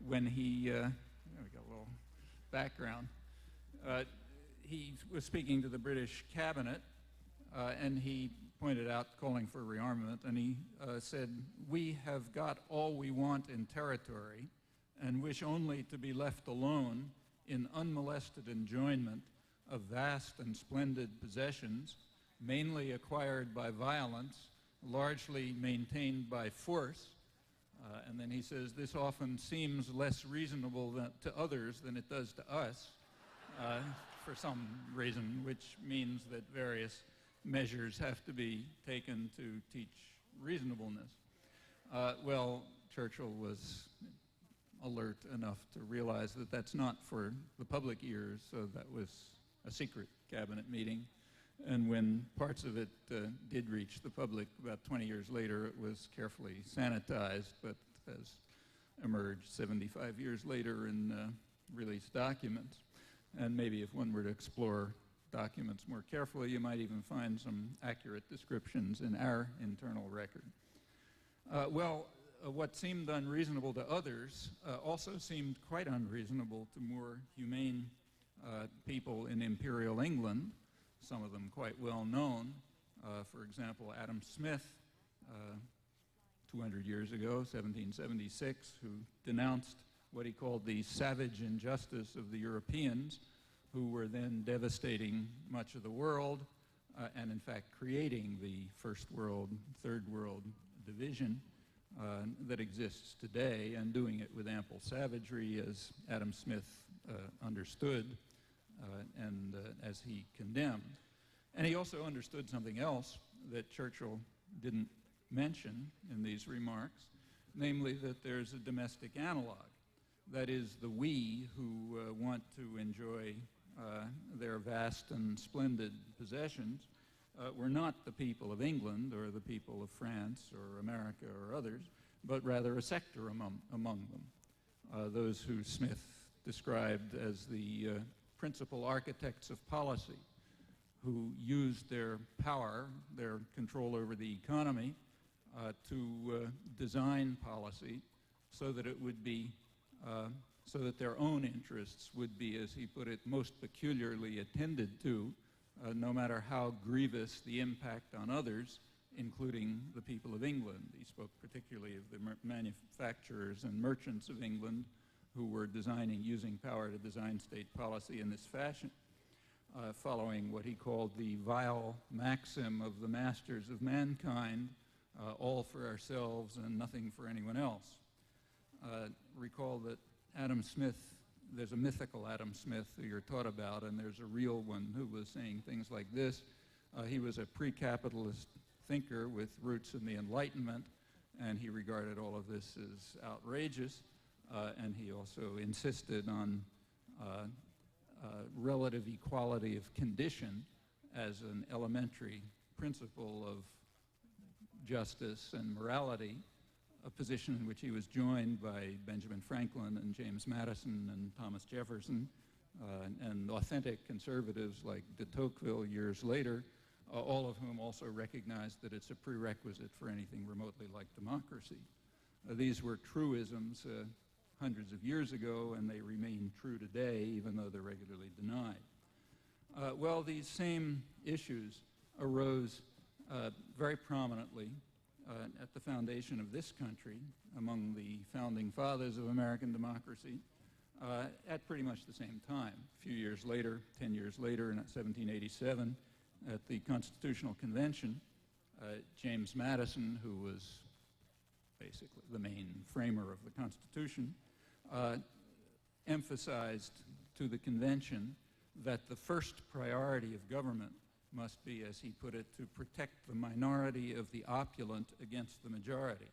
when he, there we go, a little background, he was speaking to the British cabinet, and he pointed out calling for rearmament, and he said, "We have got all we want in territory and wish only to be left alone in unmolested enjoyment of vast and splendid possessions, mainly acquired by violence, largely maintained by force." And then he says, "This often seems less reasonable to others than it does to us," for some reason, which means that various measures have to be taken to teach reasonableness. Well, Churchill was alert enough to realize that that's not for the public ears, so that was a secret cabinet meeting. And when parts of it did reach the public about 20 years later, it was carefully sanitized, but has emerged 75 years later in released documents. And maybe if one were to explore documents more carefully, you might even find some accurate descriptions in our internal record. What seemed unreasonable to others also seemed quite unreasonable to more humane people in Imperial England, some of them quite well known. For example, Adam Smith, 200 years ago, 1776, who denounced what he called the savage injustice of the Europeans, who were then devastating much of the world, and in fact creating the first world, third world division that exists today, and doing it with ample savagery, as Adam Smith understood and as he condemned. And he also understood something else that Churchill didn't mention in these remarks, namely that there's a domestic analog. That is, the we who want to enjoy their vast and splendid possessions were not the people of England or the people of France or America or others, but rather a sector among them, those who Smith described as the principal architects of policy, who used their power, their control over the economy, to design policy so that it would be, so that their own interests would be, as he put it, most peculiarly attended to, no matter how grievous the impact on others, including the people of England. He spoke particularly of the manufacturers and merchants of England who were using power to design state policy in this fashion, following what he called the vile maxim of the masters of mankind, all for ourselves and nothing for anyone else. Recall that Adam Smith, there's a mythical Adam Smith who you're taught about, and there's a real one who was saying things like this. He was a pre-capitalist thinker with roots in the Enlightenment, and he regarded all of this as outrageous, and he also insisted on relative equality of condition as an elementary principle of justice and morality, a position in which he was joined by Benjamin Franklin and James Madison and Thomas Jefferson, and authentic conservatives like de Tocqueville years later, all of whom also recognized that it's a prerequisite for anything remotely like democracy. These were truisms hundreds of years ago, and they remain true today, even though they're regularly denied. Well, these same issues arose very prominently at the foundation of this country, among the founding fathers of American democracy, at pretty much the same time. A few years later, 10 years later, in 1787, at the Constitutional Convention, James Madison, who was basically the main framer of the Constitution, emphasized to the convention that the first priority of government must be, as he put it, to protect the minority of the opulent against the majority.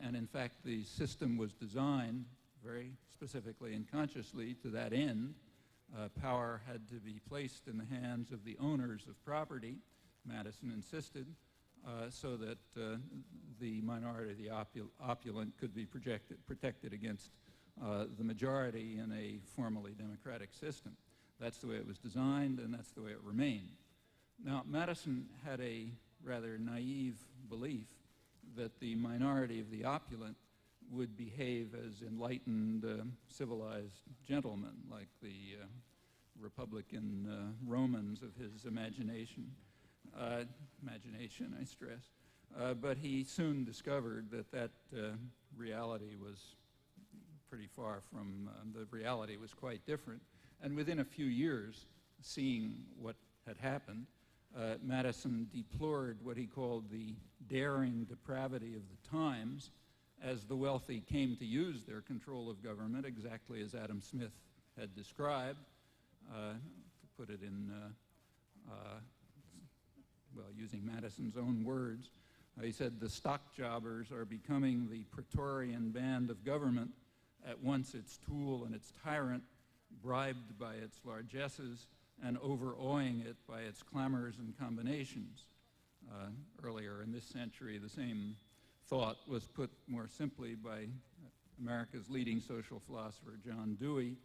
And in fact, the system was designed very specifically and consciously to that end. Power had to be placed in the hands of the owners of property, Madison insisted, so that the minority, the opulent, could be protected against the majority in a formally democratic system. That's the way it was designed, and that's the way it remained. Now, Madison had a rather naive belief that the minority of the opulent would behave as enlightened, civilized gentlemen, like the Republican Romans of his imagination. imagination, I stress. But he soon discovered that reality was pretty far from, the reality was quite different. And within a few years, seeing what had happened, Madison deplored what he called the daring depravity of the times as the wealthy came to use their control of government exactly as Adam Smith had described. To put it in, using Madison's own words, he said, "The stock jobbers are becoming the Praetorian band of government, at once its tool and its tyrant, bribed by its largesses and overawing it by its clamors and combinations." Earlier in this century, the same thought was put more simply by America's leading social philosopher, John Dewey,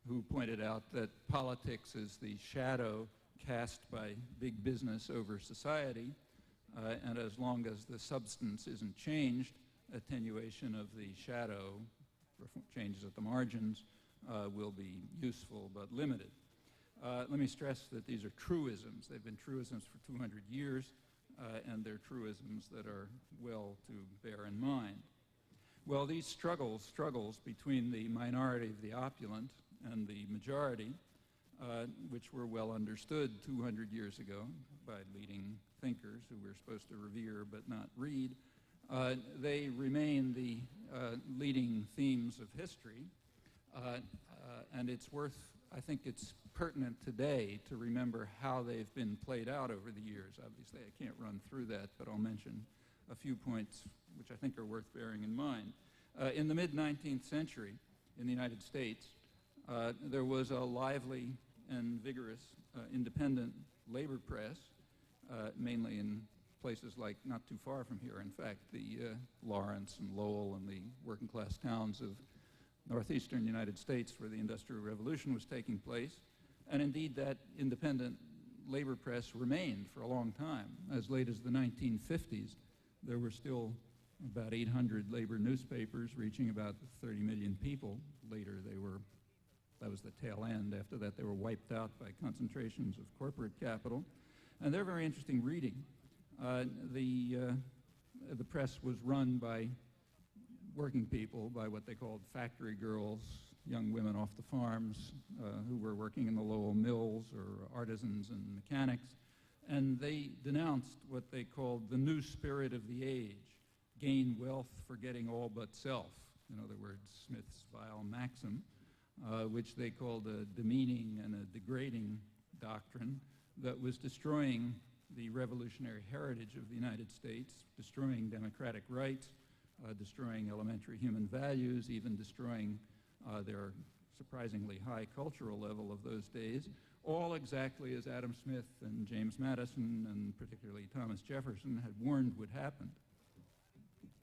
who pointed out that politics is the shadow cast by big business over society, and as long as the substance isn't changed, attenuation of the shadow, changes at the margins, will be useful but limited. Let me stress that these are truisms. They've been truisms for 200 years, and they're truisms that are well to bear in mind. Well, these struggles between the minority of the opulent and the majority, which were well understood 200 years ago by leading thinkers who we're supposed to revere but not read, they remain the leading themes of history, and it's worth, I think it's pertinent today to remember how they've been played out over the years. Obviously, I can't run through that, but I'll mention a few points which I think are worth bearing in mind. In the mid-19th century in the United States, there was a lively and vigorous independent labor press, mainly in places like not too far from here. In fact, the Lawrence and Lowell and the working class towns of northeastern United States where the Industrial Revolution was taking place. And indeed, that independent labor press remained for a long time. As late as the 1950s, there were still about 800 labor newspapers reaching about 30 million people. Later, that was the tail end. After that, they were wiped out by concentrations of corporate capital. And they're very interesting reading. The press was run by working people, by what they called factory girls, young women off the farms who were working in the Lowell mills, or artisans and mechanics. And they denounced what they called the new spirit of the age, gain wealth forgetting all but self. In other words, Smith's vile maxim, which they called a demeaning and a degrading doctrine that was destroying the revolutionary heritage of the United States, destroying democratic rights, destroying elementary human values, even destroying their surprisingly high cultural level of those days, all exactly as Adam Smith and James Madison and particularly Thomas Jefferson had warned would happen.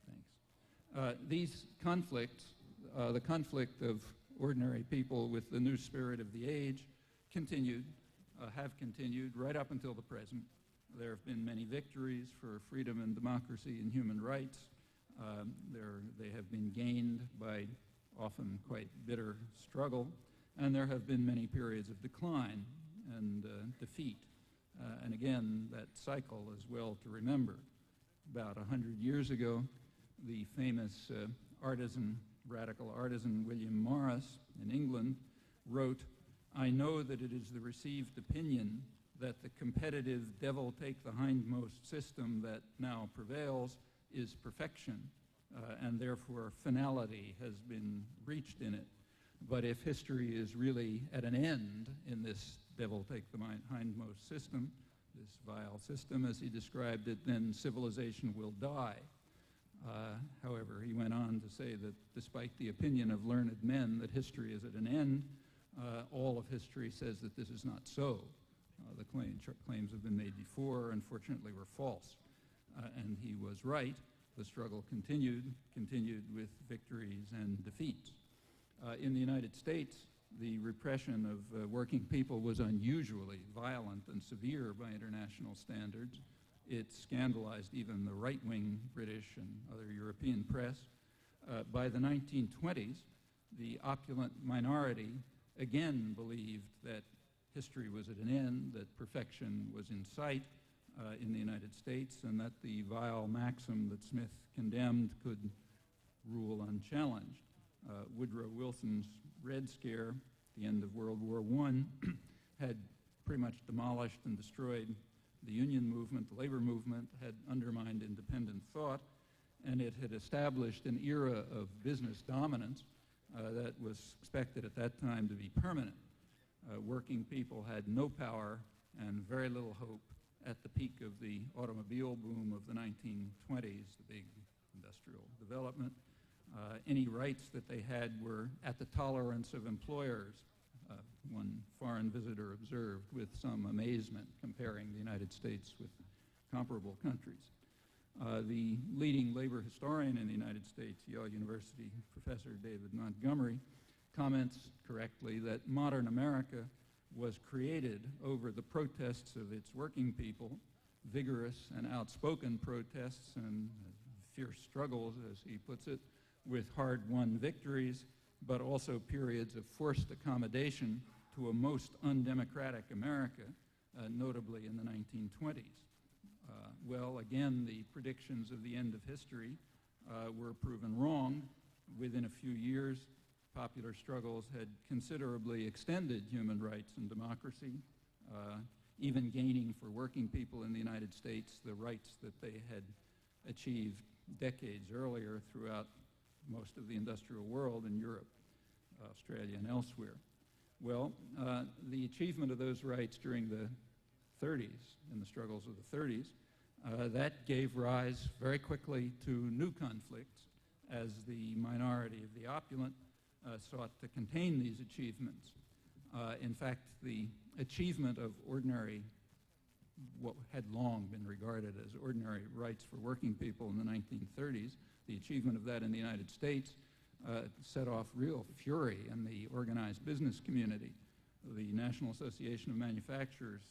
Thanks. These conflicts, the conflict of ordinary people with the new spirit of the age, have continued right up until the present. There have been many victories for freedom and democracy and human rights. They have been gained by often quite bitter struggle, and there have been many periods of decline and defeat. And again, that cycle is well to remember. About 100 years ago, the famous radical artisan William Morris in England wrote, "I know that it is the received opinion that the competitive devil-take-the-hindmost system that now prevails is perfection, and therefore finality has been reached in it. But if history is really at an end in this devil-take-the-hindmost system, this vile system, as he described it, then civilization will die." However, he went on to say that despite the opinion of learned men that history is at an end, all of history says that this is not so. The claims have been made before, unfortunately were false. And he was right. The struggle continued with victories and defeats. In the United States, the repression of working people was unusually violent and severe by international standards. It scandalized even the right-wing British and other European press. By the 1920s, the opulent minority again believed that history was at an end, that perfection was in sight, in the United States, and that the vile maxim that Smith condemned could rule unchallenged. Woodrow Wilson's Red Scare, the end of World War I, had pretty much demolished and destroyed the union movement, the labor movement, had undermined independent thought, and it had established an era of business dominance that was expected at that time to be permanent. Working people had no power and very little hope at the peak of the automobile boom of the 1920s, the big industrial development. Any rights that they had were at the tolerance of employers, one foreign visitor observed with some amazement, comparing the United States with comparable countries. The leading labor historian in the United States, Yale University Professor David Montgomery, comments correctly that modern America was created over the protests of its working people, vigorous and outspoken protests and fierce struggles, as he puts it, with hard-won victories, but also periods of forced accommodation to a most undemocratic America, notably in the 1920s. Well, again, the predictions of the end of history were proven wrong. Within a few years, popular struggles had considerably extended human rights and democracy, even gaining for working people in the United States the rights that they had achieved decades earlier throughout most of the industrial world in Europe, Australia, and elsewhere. Well, the achievement of those rights during the 30s, in the struggles of the 30s, that gave rise very quickly to new conflicts as the minority of the opulent sought to contain these achievements. In fact, the achievement of ordinary, what had long been regarded as ordinary rights for working people in the 1930s, the achievement of that in the United States set off real fury in the organized business community. The National Association of Manufacturers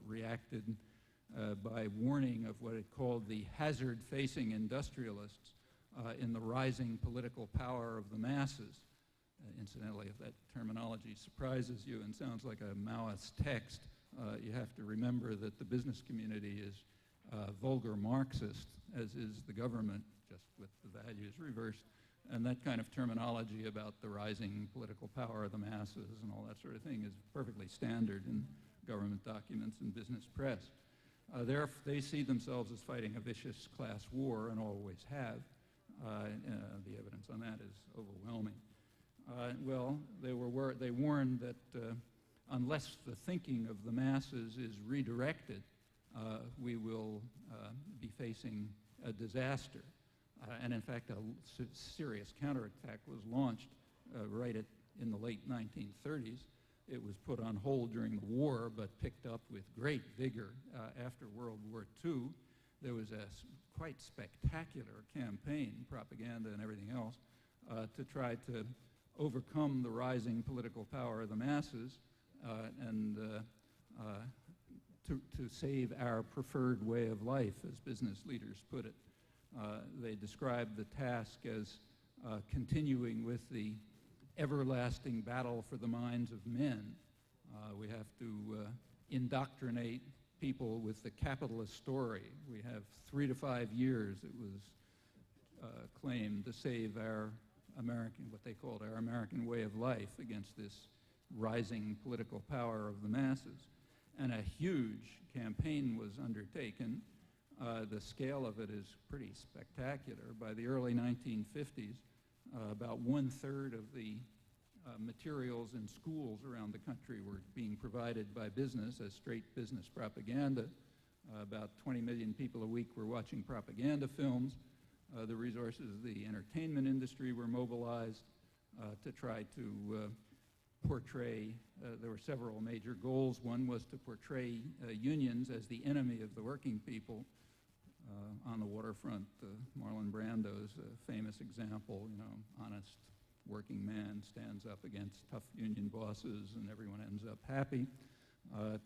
reacted by warning of what it called the hazard-facing industrialists in the rising political power of the masses. Incidentally, if that terminology surprises you and sounds like a Maoist text, you have to remember that the business community is vulgar Marxist, as is the government, just with the values reversed. And that kind of terminology about the rising political power of the masses and all that sort of thing is perfectly standard in government documents and business press. They see themselves as fighting a vicious class war and always have. The evidence on that is overwhelming. Well, they warned that unless the thinking of the masses is redirected, we will be facing a disaster. And in fact, a serious counterattack was launched in the late 1930s. It was put on hold during the war, but picked up with great vigor after World War II. There was a quite spectacular campaign, propaganda and everything else, to try to overcome the rising political power of the masses and to save our preferred way of life, as business leaders put it. They described the task as continuing with the everlasting battle for the minds of men. We have to indoctrinate people with the capitalist story. We have 3 to 5 years, it was claimed, to save our American, what they called our American way of life against this rising political power of the masses. And a huge campaign was undertaken. The scale of it is pretty spectacular. By the early 1950s, about 1/3 of the materials in schools around the country were being provided by business as straight business propaganda. About 20 million people a week were watching propaganda films. The resources of the entertainment industry were mobilized to try to portray, there were several major goals. One was to portray unions as the enemy of the working people. On the waterfront, Marlon Brando's famous example, honest working man stands up against tough union bosses and everyone ends up happy.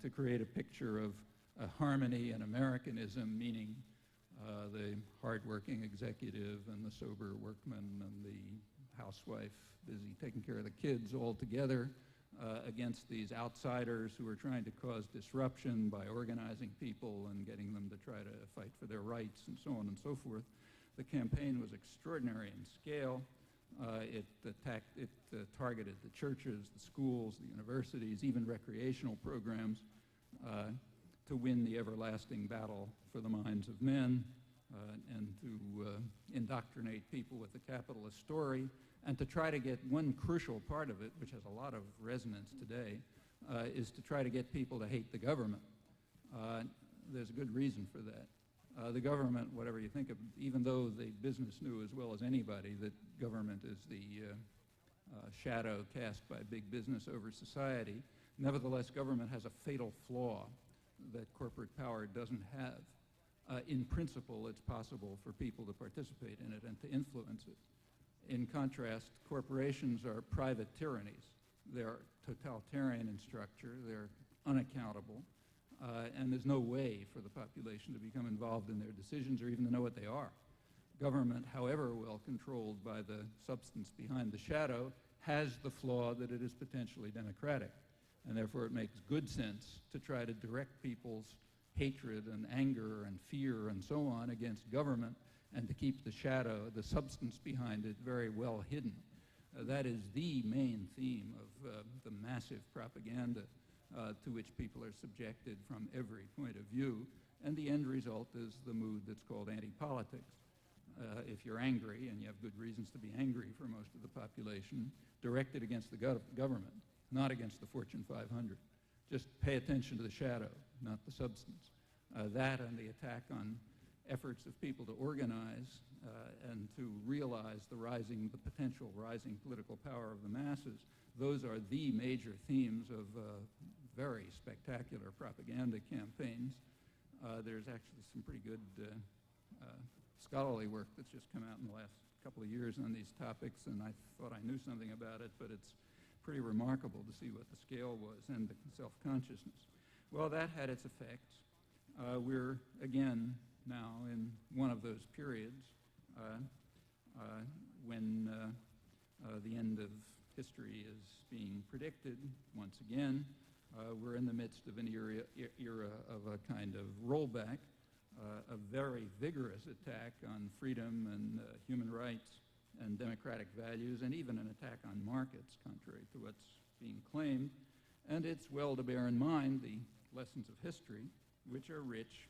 To create a picture of harmony and Americanism, meaning the hardworking executive and the sober workman and the housewife busy taking care of the kids all together against these outsiders who were trying to cause disruption by organizing people and getting them to try to fight for their rights and so on and so forth. The campaign was extraordinary in scale. It targeted the churches, the schools, the universities, even recreational programs to win the everlasting battle for the minds of men and to indoctrinate people with the capitalist story, and to try to get one crucial part of it, which has a lot of resonance today, is to try to get people to hate the government. There's a good reason for that. The government, whatever you think of, even though the business knew as well as anybody that government is the shadow cast by big business over society, nevertheless, government has a fatal flaw that corporate power doesn't have. In principle, it's possible for people to participate in it and to influence it. In contrast, corporations are private tyrannies. They're totalitarian in structure, they're unaccountable, and there's no way for the population to become involved in their decisions or even to know what they are. Government, however well controlled by the substance behind the shadow, has the flaw that it is potentially democratic, and therefore it makes good sense to try to direct people's hatred and anger and fear and so on against government, and to keep the shadow, the substance behind it, very well hidden. That is the main theme of the massive propaganda to which people are subjected from every point of view, and the end result is the mood that's called anti-politics. If you're angry, and you have good reasons to be angry for most of the population, direct it against the government, not against the Fortune 500. Just pay attention to the shadow, not the substance. That and the attack on efforts of people to organize and to realize the potential rising political power of the masses, those are the major themes of very spectacular propaganda campaigns. There's actually some pretty good scholarly work that's just come out in the last couple of years on these topics, and I thought I knew something about it, but it's pretty remarkable to see what the scale was and the self-consciousness. Well, that had its effects. We're, again, now in one of those periods when the end of history is being predicted once again. We're in the midst of an era of a kind of rollback, a very vigorous attack on freedom and human rights and democratic values, and even an attack on markets, contrary to what's being claimed. And it's well to bear in mind the lessons of history, which are rich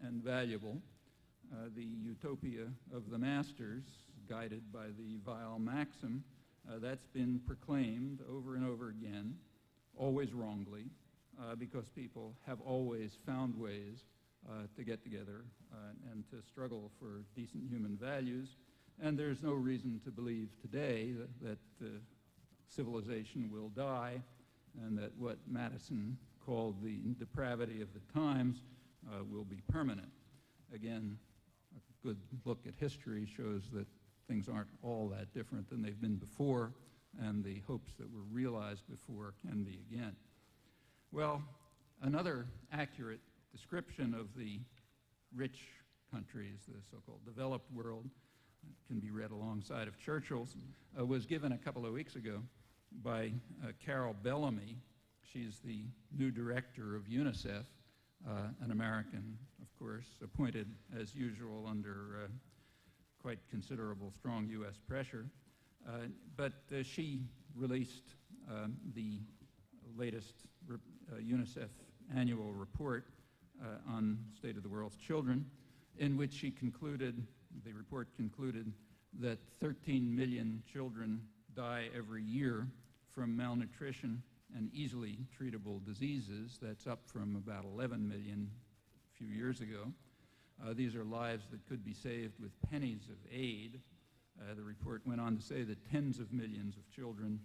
and valuable. The utopia of the masters, guided by the vile maxim, that's been proclaimed over and over again, always wrongly, because people have always found ways to get together and to struggle for decent human values. And there's no reason to believe today that civilization will die, and that what Madison called the depravity of the times will be permanent. Again, a good look at history shows that things aren't all that different than they've been before, and the hopes that were realized before can be again. Well, another accurate description of the rich countries, the so-called developed world, can be read alongside of Churchill's, was given a couple of weeks ago by Carol Bellamy. She's the new director of UNICEF, an American, of course, appointed as usual under quite considerable strong U.S. pressure. But she released the latest UNICEF annual report on the state of the world's children, in which she concluded, the report concluded, that 13 million children die every year from malnutrition and easily treatable diseases. That's up from about 11 million a few years ago. These are lives that could be saved with pennies of aid. The report went on to say that tens of millions of children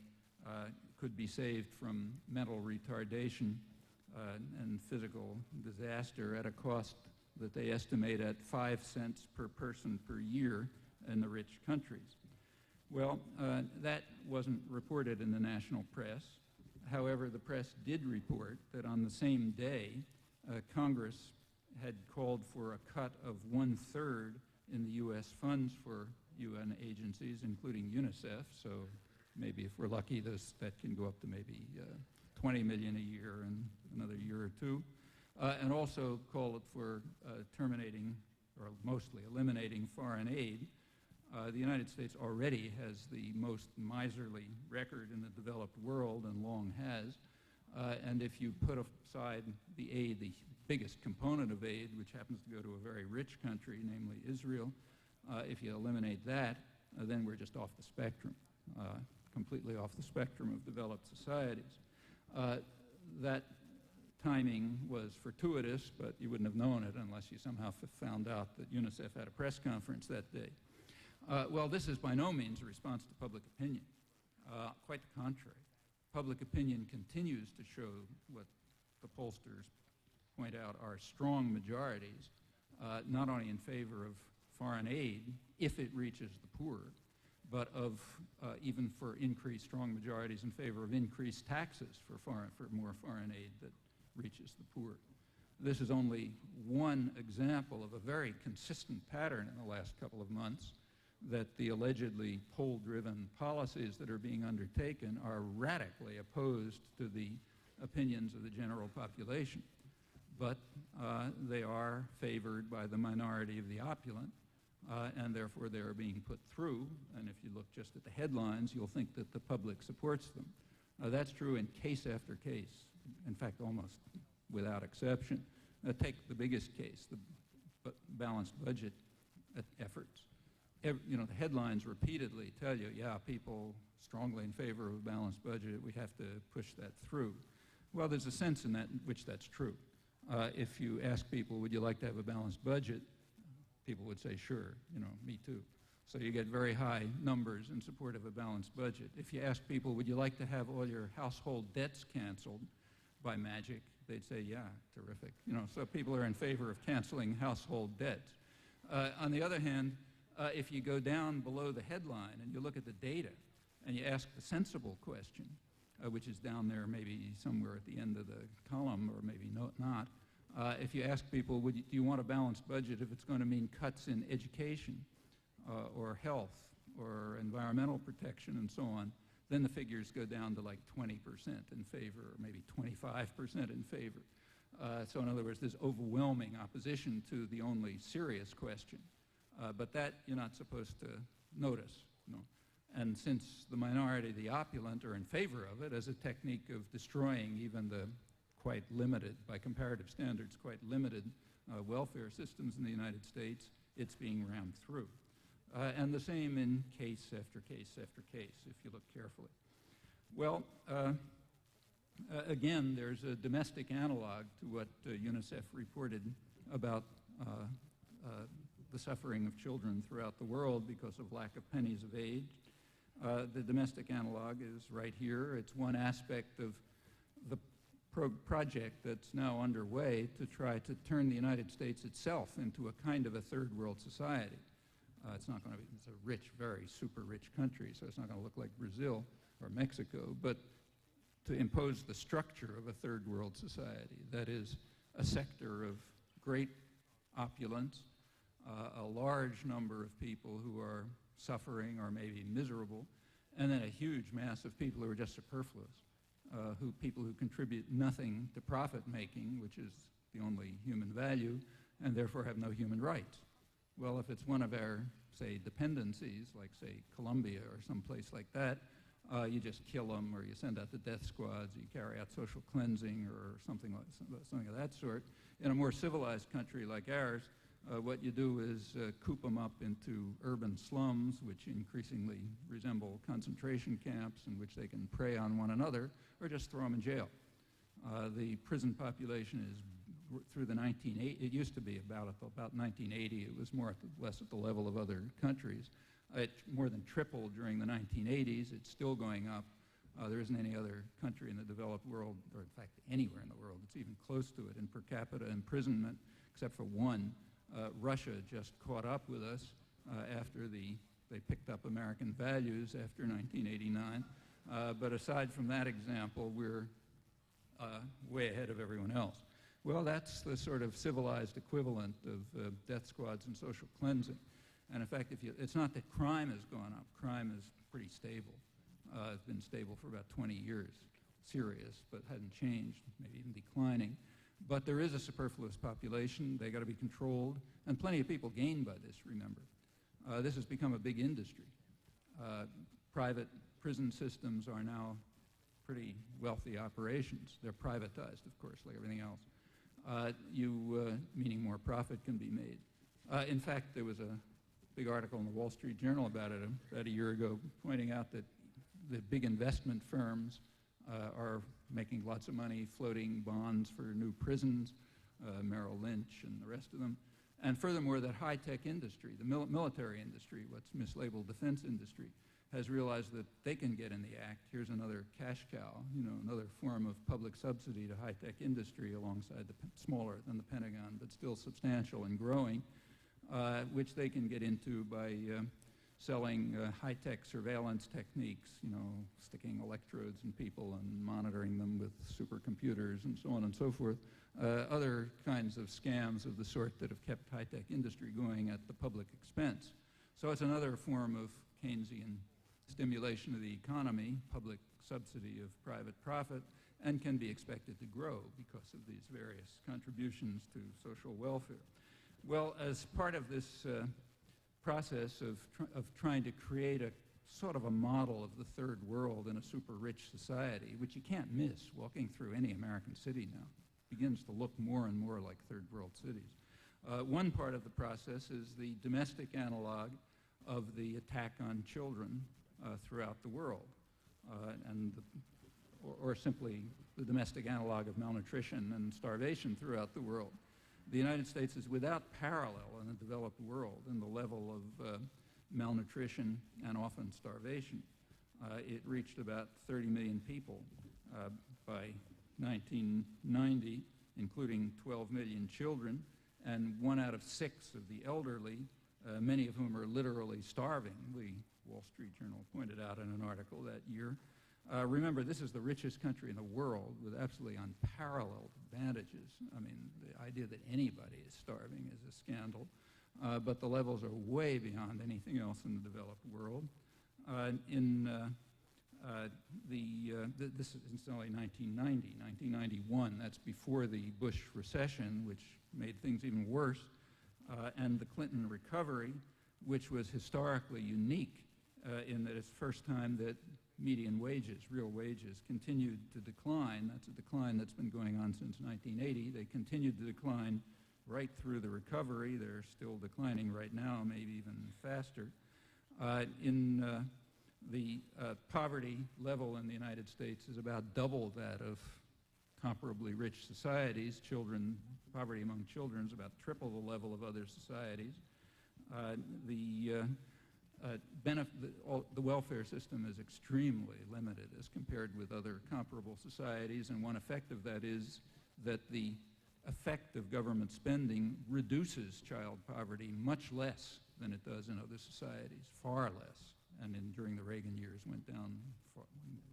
could be saved from mental retardation and physical disaster at a cost that they estimate at 5 cents per person per year in the rich countries. Well, that wasn't reported in the national press. However, the press did report that on the same day, Congress had called for a cut of 1/3 in the U.S. funds for UN agencies, including UNICEF, so maybe if we're lucky, that can go up to maybe 20 million a year in another year or two. And also call it for terminating, or mostly eliminating, foreign aid. The United States already has the most miserly record in the developed world and long has. And if you put aside the aid, the biggest component of aid, which happens to go to a very rich country, namely Israel, if you eliminate that, then we're just off the spectrum, completely off the spectrum of developed societies. That timing was fortuitous, but you wouldn't have known it unless you somehow found out that UNICEF had a press conference that day. Well, this is by no means a response to public opinion. Quite the contrary. Public opinion continues to show what the pollsters point out are strong majorities, not only in favor of foreign aid, if it reaches the poor, but of even for increased strong majorities in favor of increased taxes for more foreign aid that reaches the poor. This is only one example of a very consistent pattern in the last couple of months, that the allegedly poll-driven policies that are being undertaken are radically opposed to the opinions of the general population. But they are favored by the minority of the opulent, and therefore they are being put through. And if you look just at the headlines, you'll think that the public supports them. That's true in case after case, in fact, almost without exception. Take the biggest case, the balanced budget efforts. The headlines repeatedly tell you, yeah, people strongly in favor of a balanced budget, we have to push that through. Well, there's a sense in which that's true. If you ask people, would you like to have a balanced budget? People would say, sure, me too. So you get very high numbers in support of a balanced budget. If you ask people, would you like to have all your household debts canceled by magic? They'd say, yeah, terrific. So people are in favor of canceling household debts. On the other hand, if you go down below the headline and you look at the data and you ask the sensible question, which is down there maybe somewhere at the end of the column or maybe not, if you ask people, do you want a balanced budget if it's going to mean cuts in education or health or environmental protection and so on, then the figures go down to like 20% in favor or maybe 25% in favor. So in other words, there's overwhelming opposition to the only serious question. But that you're not supposed to notice. And since the minority, the opulent, are in favor of it as a technique of destroying even the quite limited, by comparative standards, quite limited welfare systems in the United States, it's being rammed through. And the same in case after case after case, if you look carefully. Well, again, there's a domestic analog to what UNICEF reported about the suffering of children throughout the world because of lack of pennies of aid. The domestic analog is right here. It's one aspect of the project that's now underway to try to turn the United States itself into a kind of a third world society. It's not going to be, it's a rich, very super rich country, so it's not going to look like Brazil or Mexico, but to impose the structure of a third world society. That is a sector of great opulence, a large number of people who are suffering or maybe miserable, and then a huge mass of people who are just superfluous, people who contribute nothing to profit making, which is the only human value, and therefore have no human rights. Well, if it's one of our, say, dependencies, like, say, Colombia or someplace like that, you just kill them, or you send out the death squads, you carry out social cleansing or something of that sort. In a more civilized country like ours, what you do is coop them up into urban slums, which increasingly resemble concentration camps in which they can prey on one another, or just throw them in jail. The prison population is, through the 1980s, it used to be about 1980, it was more or less at the level of other countries. It more than tripled during the 1980s. It's still going up. There isn't any other country in the developed world, or in fact anywhere in the world, that's even close to it in per capita imprisonment, except for one. Russia just caught up with us after they picked up American values after 1989. But aside from that example, we're way ahead of everyone else. Well, that's the sort of civilized equivalent of death squads and social cleansing. And in fact, it's not that crime has gone up. Crime is pretty stable. has been stable for about 20 years. Serious, but hadn't changed, maybe even declining. But there is a superfluous population. They got to be controlled, and plenty of people gain by this, remember. This has become a big industry. Private prison systems are now pretty wealthy operations. They're privatized, of course, like everything else. Meaning more profit can be made. In fact, there was a big article in the Wall Street Journal about it about a year ago, pointing out that the big investment firms are making lots of money floating bonds for new prisons, Merrill Lynch and the rest of them. And furthermore, that high-tech industry, the military industry, what's mislabeled defense industry, has realized that they can get in the act. Here's another cash cow, another form of public subsidy to high-tech industry alongside smaller than the Pentagon, but still substantial and growing, which they can get into by selling high-tech surveillance techniques, sticking electrodes in people and monitoring them with supercomputers and so on and so forth. Other kinds of scams of the sort that have kept high-tech industry going at the public expense. So it's another form of Keynesian stimulation of the economy, public subsidy of private profit, and can be expected to grow because of these various contributions to social welfare. Well, as part of this process of trying to create a sort of a model of the third world in a super rich society, which you can't miss walking through any American city now, begins to look more and more like third world cities. One part of the process is the domestic analog of the attack on children throughout the world, or simply the domestic analog of malnutrition and starvation throughout the world. The United States is without parallel in the developed world in the level of malnutrition and often starvation. It reached about 30 million people by 1990, including 12 million children, and 1 out of 6 of the elderly, many of whom are literally starving, the Wall Street Journal pointed out in an article that year. Remember, this is the richest country in the world with absolutely unparalleled advantages. I mean, the idea that anybody is starving is a scandal, but the levels are way beyond anything else in the developed world. This is only 1990, 1991. That's before the Bush recession, which made things even worse, and the Clinton recovery, which was historically unique in that it's the first time that median wages, real wages, continued to decline. That's a decline that's been going on since 1980. They continued to decline right through the recovery. They're still declining right now, maybe even faster. The poverty level in the United States is about double that of comparably rich societies. Poverty among children is about triple the level of other societies. The welfare system is extremely limited as compared with other comparable societies, and one effect of that is that the effect of government spending reduces child poverty much less than it does in other societies, far less, and during the Reagan years went down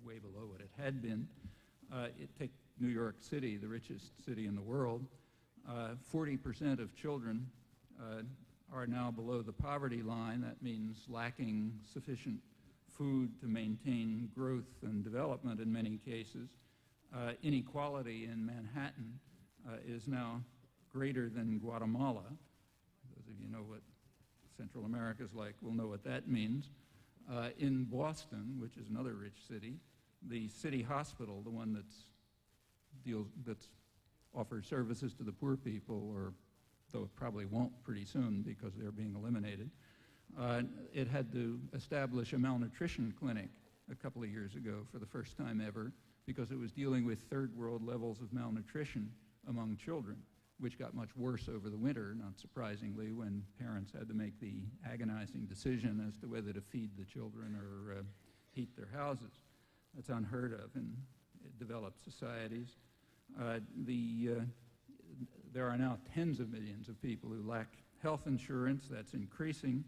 way below what it had been. Take New York City, the richest city in the world. 40% of children are now below the poverty line. That means lacking sufficient food to maintain growth and development in many cases. Inequality in Manhattan is now greater than Guatemala. Those of you know what Central America is like will know what that means. In Boston, which is another rich city, the city hospital, the one that's offers services to the poor people, or though it probably won't pretty soon because they're being eliminated, it had to establish a malnutrition clinic a couple of years ago for the first time ever because it was dealing with third world levels of malnutrition among children, which got much worse over the winter, not surprisingly, when parents had to make the agonizing decision as to whether to feed the children or heat their houses. That's unheard of in developed societies. There are now tens of millions of people who lack health insurance. That's increasing.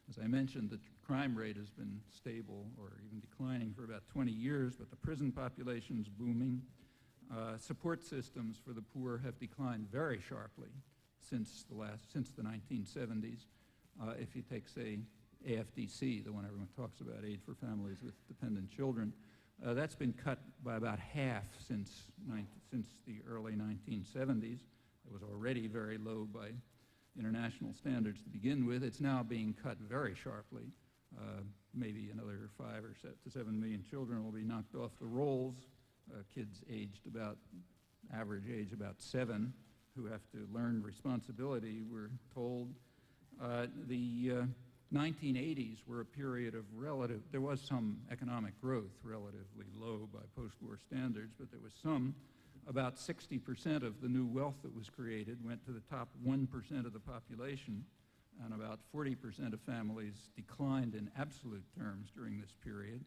As I mentioned, the crime rate has been stable or even declining for about 20 years, but the prison population's booming. Support systems for the poor have declined very sharply since the 1970s. If you take, say, AFDC, the one everyone talks about, Aid for Families with Dependent Children. That's been cut by about half since the early 1970s. It was already very low by international standards to begin with. It's now being cut very sharply. Maybe another 5 or 7 million children will be knocked off the rolls. Kids aged about, average age about 7, who have to learn responsibility, we're told. The 1980s were a period of there was some economic growth, relatively low by post-war standards, but there was some. About 60% of the new wealth that was created went to the top 1% of the population, and about 40% of families declined in absolute terms during this period.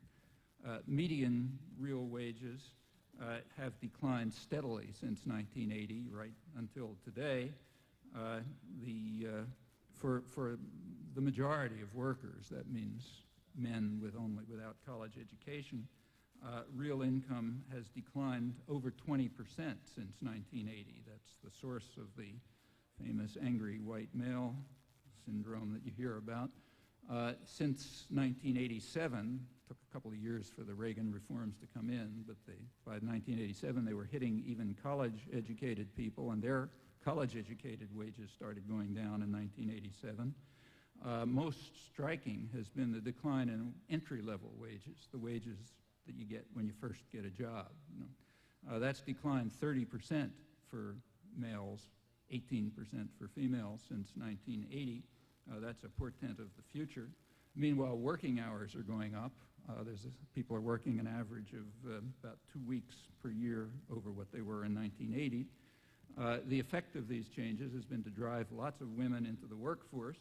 Median real wages have declined steadily since 1980, right until today. For the majority of workers, that means men without college education, real income has declined over 20% since 1980. That's the source of the famous angry white male syndrome that you hear about. Since 1987, took a couple of years for the Reagan reforms to come in, but by 1987 they were hitting even college-educated people, and their college-educated wages started going down in 1987. Most striking has been the decline in entry-level wages, the wages that you get when you first get a job. That's declined 30% for males, 18% for females since 1980. That's a portent of the future. Meanwhile, working hours are going up. People are working an average of about 2 weeks per year over what they were in 1980. The effect of these changes has been to drive lots of women into the workforce.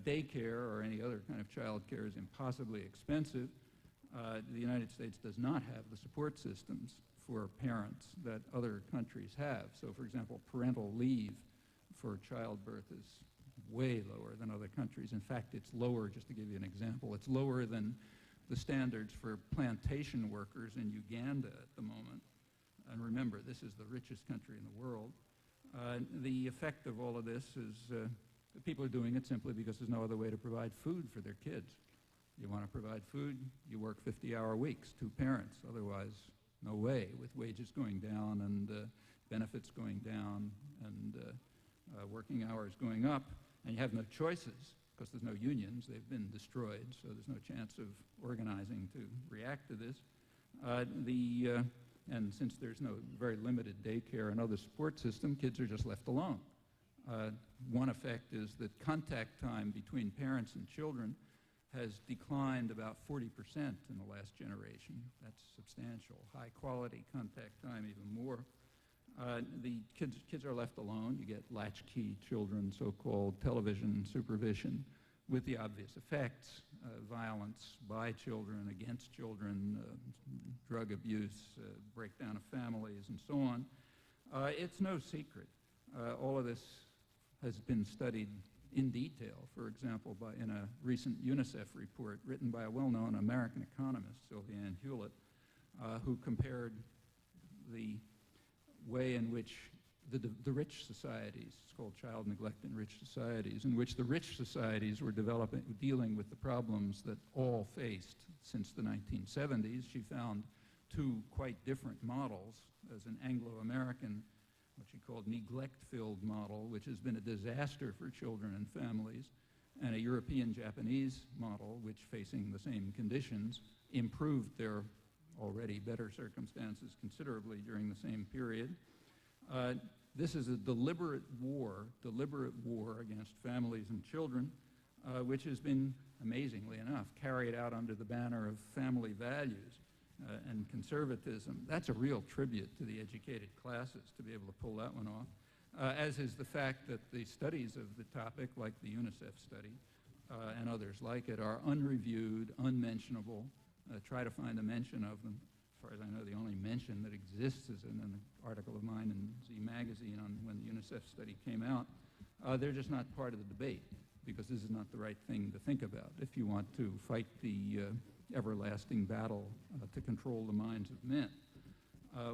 Daycare or any other kind of child care is impossibly expensive. The United States does not have the support systems for parents that other countries have. So, for example, parental leave for childbirth is way lower than other countries. In fact, it's lower, just to give you an example, it's lower than the standards for plantation workers in Uganda at the moment. And remember, this is the richest country in the world. The effect of all of this is people are doing it simply because there's no other way to provide food for their kids. You want to provide food, you work 50-hour weeks, 2 parents. Otherwise, no way, with wages going down and benefits going down and working hours going up. And you have no choices because there's no unions. They've been destroyed, so there's no chance of organizing to react to this. And since there's no very limited daycare and other support system, kids are just left alone. One effect is that contact time between parents and children has declined about 40% in the last generation. That's substantial. High quality contact time even more. The kids are left alone. You get latchkey children, so-called television supervision, with the obvious effects, violence by children, against children, drug abuse, breakdown of families, and so on. It's no secret. All of this has been studied in detail, for example, in a recent UNICEF report written by a well-known American economist, Sylvia Ann Hewlett, who compared the way in which the rich societies, it's called child neglect in rich societies, in which the rich societies were dealing with the problems that all faced since the 1970s. She found 2 quite different models. As an Anglo-American, what she called neglect-filled model, which has been a disaster for children and families, and a European-Japanese model, which, facing the same conditions, improved their already better circumstances considerably during the same period. This is a deliberate war against families and children, which has been, amazingly enough, carried out under the banner of family values and conservatism. That's a real tribute to the educated classes to be able to pull that one off, as is the fact that the studies of the topic, like the UNICEF study and others like it, are unreviewed, unmentionable. Try to find a mention of them. As far as I know, the only mention that exists is in an article of mine in Z Magazine on when the UNICEF study came out. They're just not part of the debate because this is not the right thing to think about if you want to fight the everlasting battle to control the minds of men.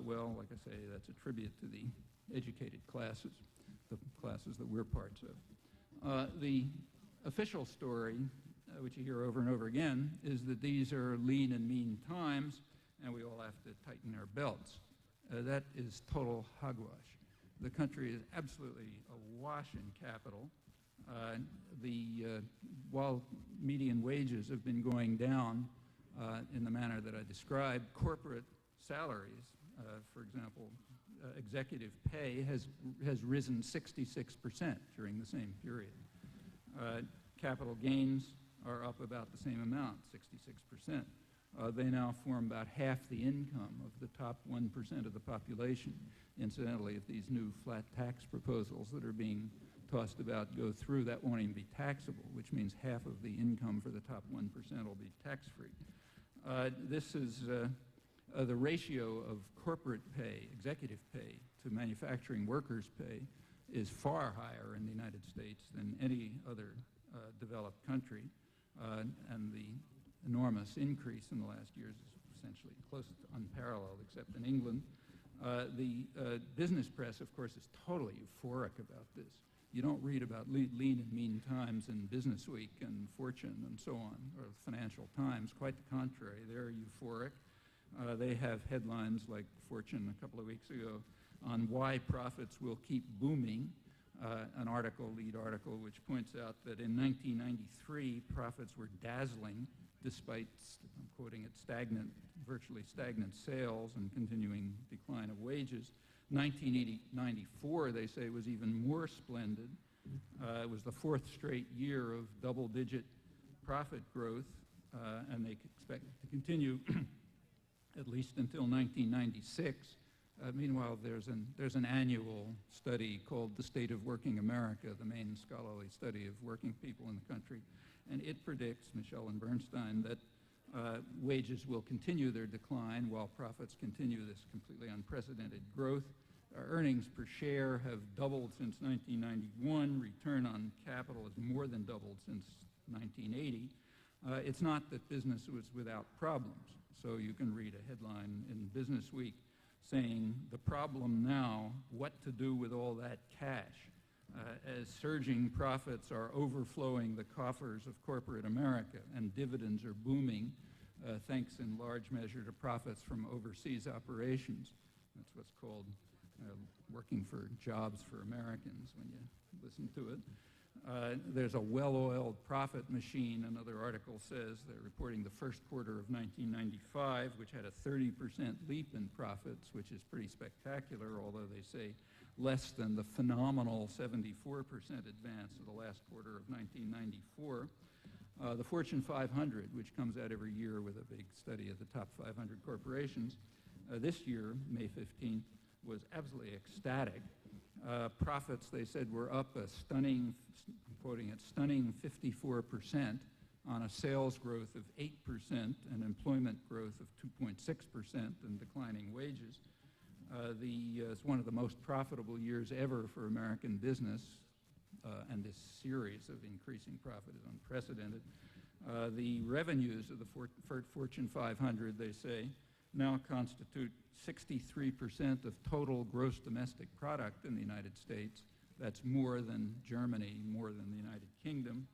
Well, like I say, that's a tribute to the educated classes, the classes that we're parts of. The official story which you hear over and over again, is that these are lean and mean times, and we all have to tighten our belts. That is total hogwash. The country is absolutely awash in capital. While median wages have been going down in the manner that I described, corporate salaries, for example, executive pay has risen 66% during the same period. Capital gains are up about the same amount, 66%. They now form about half the income of the top 1% of the population. Incidentally, if these new flat tax proposals that are being tossed about go through, that won't even be taxable, which means half of the income for the top 1% will be tax-free. This is the ratio of corporate pay, executive pay, to manufacturing workers' pay is far higher in the United States than any other developed country, and the enormous increase in the last years is essentially close to unparalleled, except in England. The business press, of course, is totally euphoric about this. You don't read about lean and mean times in Business Week and Fortune and so on, or Financial Times. Quite the contrary, they're euphoric. They have headlines like Fortune a couple of weeks ago on why profits will keep booming, an lead article, which points out that in 1993, profits were dazzling despite, I'm quoting it, virtually stagnant sales and continuing decline of wages. 1994, they say, was even more splendid. It was the fourth straight year of double-digit profit growth, and they expect it to continue at least until 1996. Meanwhile, there's an annual study called The State of Working America, the main scholarly study of working people in the country, and it predicts, Michelle and Bernstein, that wages will continue their decline while profits continue this completely unprecedented growth. Earnings per share have doubled since 1991. Return on capital has more than doubled since 1980. It's not that business was without problems. So you can read a headline in Business Week saying, the problem now, what to do with all that cash, as surging profits are overflowing the coffers of corporate America and dividends are booming, thanks in large measure to profits from overseas operations. That's what's called working for jobs for Americans when you listen to it. There's a well-oiled profit machine, another article says. They're reporting the first quarter of 1995, which had a 30% leap in profits, which is pretty spectacular, although they say less than the phenomenal 74% advance of the last quarter of 1994. The Fortune 500, which comes out every year with a big study of the top 500 corporations, this year, May 15th, was absolutely ecstatic. Profits, they said, were up a stunning, I'm quoting it, stunning 54% on a sales growth of 8% and employment growth of 2.6% and declining wages. It's one of the most profitable years ever for American business, and this series of increasing profit is unprecedented. The revenues of the Fortune 500, they say, now constitute 63% of total gross domestic product in the United States. That's more than Germany, more than the United Kingdom.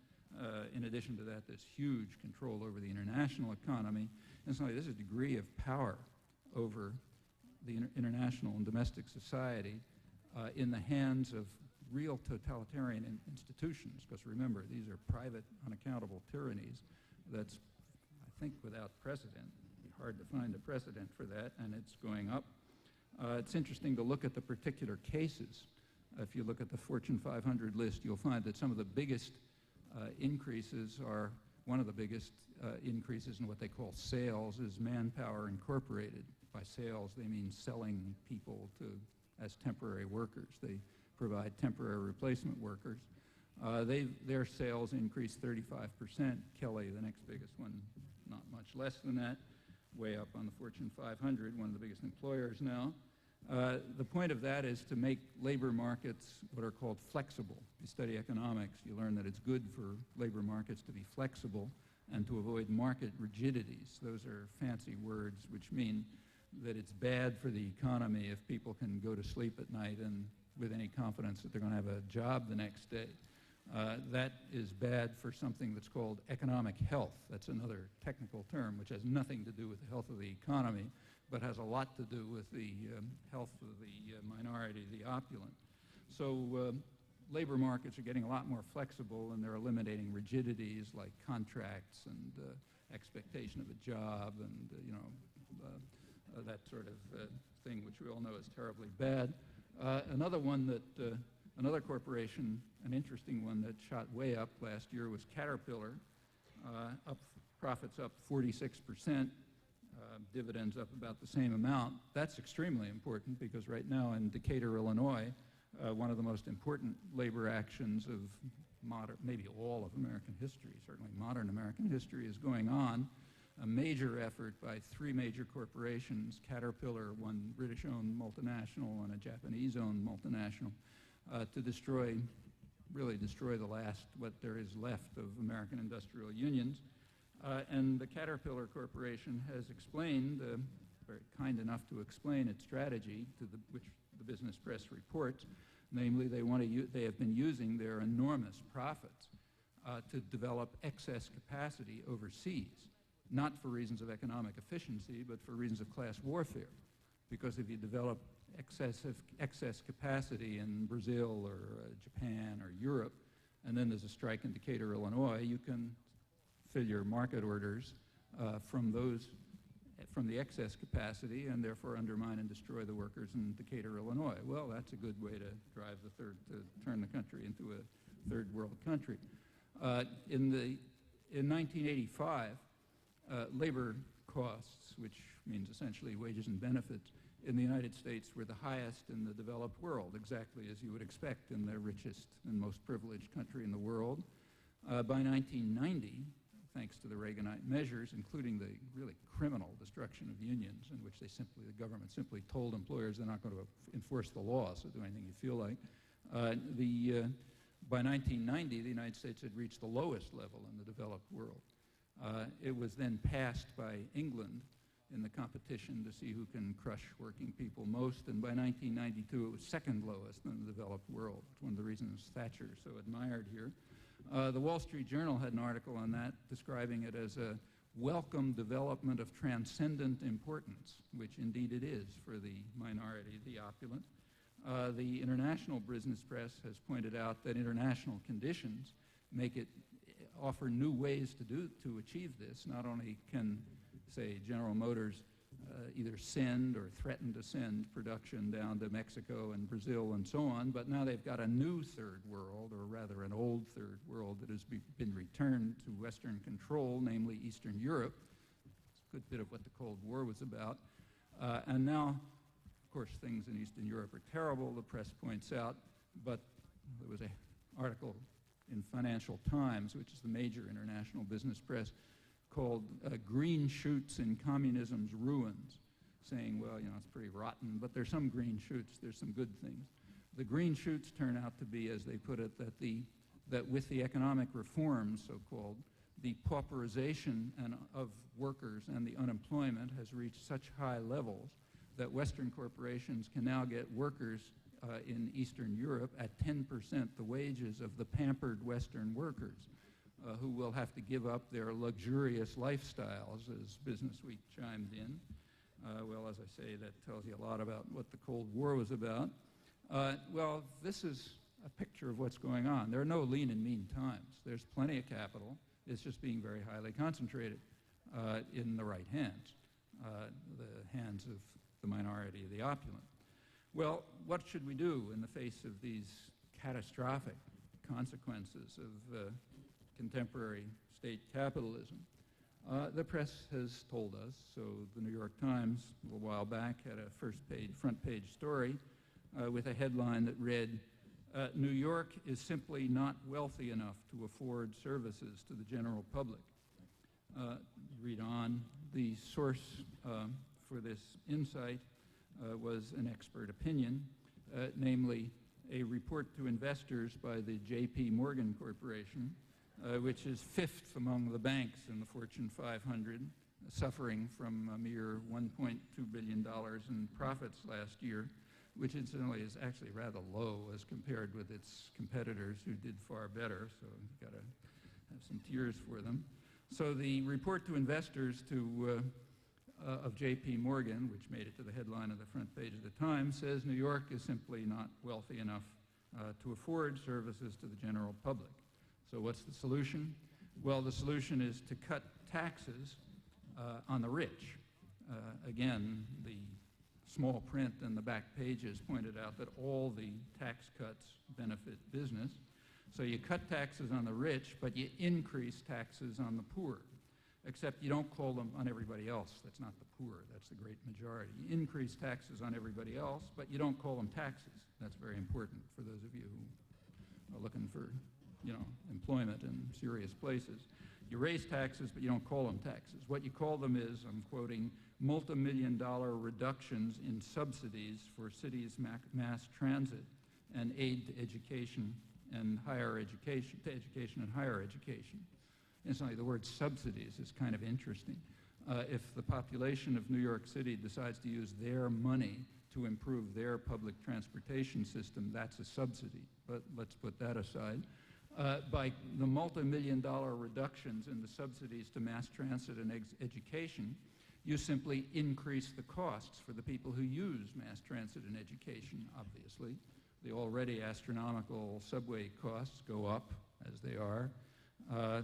In addition to that, there's huge control over the international economy. And so there's a degree of power over the international and domestic society in the hands of real totalitarian institutions. Because remember, these are private, unaccountable tyrannies that's, I think, without precedent. Hard to find a precedent for that, and it's going up. It's interesting to look at the particular cases. If you look at the Fortune 500 list, you'll find that some of the biggest increases are, one of the biggest increases in what they call sales is Manpower Incorporated. By sales, they mean selling people as temporary workers. They provide temporary replacement workers. Their sales increased 35%. Kelly, the next biggest one, not much less than that. Way up on the Fortune 500, one of the biggest employers now. The point of that is to make labor markets what are called flexible. If you study economics, you learn that it's good for labor markets to be flexible and to avoid market rigidities. Those are fancy words which mean that it's bad for the economy if people can go to sleep at night and with any confidence that they're going to have a job the next day. That is bad for something that's called economic health. That's another technical term which has nothing to do with the health of the economy, but has a lot to do with the health of the minority, the opulent. So labor markets are getting a lot more flexible, and they're eliminating rigidities like contracts and expectation of a job and that sort of thing, which we all know is terribly bad. Another one that another corporation, an interesting one that shot way up last year, was Caterpillar. Profits up 46%, dividends up about the same amount. That's extremely important because right now in Decatur, Illinois, one of the most important labor actions of maybe all of American history, certainly modern American history, is going on. A major effort by three major corporations, Caterpillar, one British-owned multinational and a Japanese-owned multinational, to really destroy the last, what there is left of American industrial unions. And the Caterpillar Corporation has explained, very kind enough to explain its strategy, which the business press reports. Namely, they have been using their enormous profits to develop excess capacity overseas, not for reasons of economic efficiency, but for reasons of class warfare. Because if you develop excess capacity in Brazil or Japan or Europe, and then there's a strike in Decatur, Illinois, you can fill your market orders from the excess capacity and therefore undermine and destroy the workers in Decatur, Illinois. Well, that's a good way to turn the country into a third world country. In 1985, labor costs, which means essentially wages and benefits, in the United States were the highest in the developed world, exactly as you would expect in the richest and most privileged country in the world. By 1990, thanks to the Reaganite measures, including the really criminal destruction of unions, in which the government simply told employers they're not going to enforce the law, so do anything you feel like. By 1990, the United States had reached the lowest level in the developed world. It was then passed by England in the competition to see who can crush working people most, and by 1992 it was second lowest in the developed world. It's one of the reasons Thatcher is so admired here. The Wall Street Journal had an article on that describing it as a welcome development of transcendent importance, which indeed it is for the minority, the opulent. The international business press has pointed out that international conditions offer new ways to achieve this. Not only can, say, General Motors either send or threaten to send production down to Mexico and Brazil and so on, but now they've got a new third world, or rather an old third world that has been returned to Western control, namely Eastern Europe. It's a good bit of what the Cold War was about. And now, of course, things in Eastern Europe are terrible, the press points out, but there was an article in Financial Times, which is the major international business press, called Green Shoots in Communism's Ruins, saying, well, it's pretty rotten, but there's some green shoots, there's some good things. The green shoots turn out to be, as they put it, that with the economic reforms, so-called, the pauperization of workers and the unemployment has reached such high levels that Western corporations can now get workers in Eastern Europe at 10% the wages of the pampered Western workers, who will have to give up their luxurious lifestyles, as Business Week chimed in. Well, as I say, that tells you a lot about what the Cold War was about. Well, this is a picture of what's going on. There are no lean and mean times. There's plenty of capital. It's just being very highly concentrated in the right hands, the hands of the minority, the opulent. Well, what should we do in the face of these catastrophic consequences of contemporary state capitalism? The press has told us. So the New York Times, a little while back, had a front page story with a headline that read, New York is simply not wealthy enough to afford services to the general public. Read on. The source for this insight was an expert opinion, namely a report to investors by the J.P. Morgan Corporation, which is fifth among the banks in the Fortune 500, suffering from a mere $1.2 billion in profits last year. which incidentally is actually rather low as compared with its competitors who did far better, so you've got to have some tears for them. So the report to investors of J.P. Morgan, which made it to the headline of the front page of the Times, says New York is simply not wealthy enough to afford services to the general public. So what's the solution? Well, the solution is to cut taxes on the rich. Again, the small print in the back pages pointed out that all the tax cuts benefit business. So you cut taxes on the rich, but you increase taxes on the poor, except you don't call them on everybody else. That's not the poor. That's the great majority. You increase taxes on everybody else, but you don't call them taxes. That's very important for those of you who are looking for, employment in serious places. You raise taxes, but you don't call them taxes. What you call them is, I'm quoting, multi-million-dollar reductions in subsidies for cities' mass transit and aid to education and higher education, Incidentally, the word subsidies is kind of interesting. If the population of New York City decides to use their money to improve their public transportation system, that's a subsidy, but let's put that aside. By the multi-million-dollar reductions in the subsidies to mass transit and education, you simply increase the costs for the people who use mass transit and education, obviously. The already astronomical subway costs go up, as they are.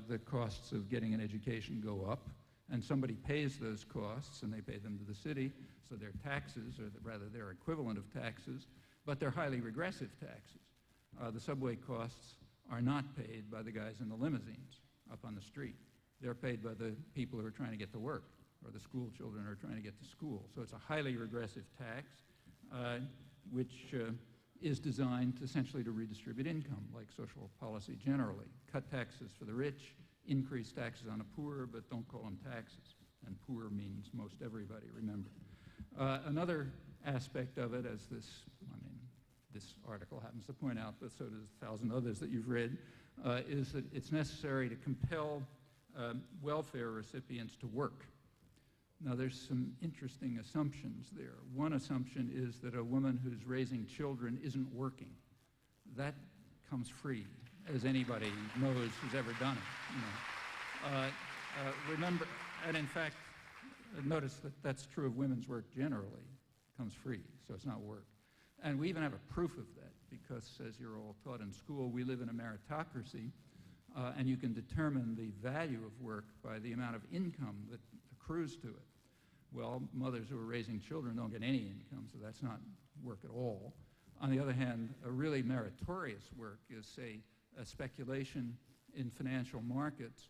The costs of getting an education go up, and somebody pays those costs, and they pay them to the city, so they're taxes, or rather they're equivalent of taxes, but they're highly regressive taxes. The subway costs are not paid by the guys in the limousines up on the street. They're paid by the people who are trying to get to work, or the school children who are trying to get to school. So it's a highly regressive tax, which is designed essentially to redistribute income, like social policy generally. Cut taxes for the rich, increase taxes on the poor, but don't call them taxes. And poor means most everybody, remember. Another aspect of it, as this article happens to point out, but so does 1,000 others that you've read, is that it's necessary to compel welfare recipients to work. Now, there's some interesting assumptions there. One assumption is that a woman who's raising children isn't working. That comes free, as anybody knows who's ever done it. Remember, and in fact, notice that that's true of women's work generally. It comes free, so it's not work. And we even have a proof of that, because, as you're all taught in school, we live in a meritocracy, and you can determine the value of work by the amount of income that accrues to it. Well, mothers who are raising children don't get any income, so that's not work at all. On the other hand, a really meritorious work is, say, a speculation in financial markets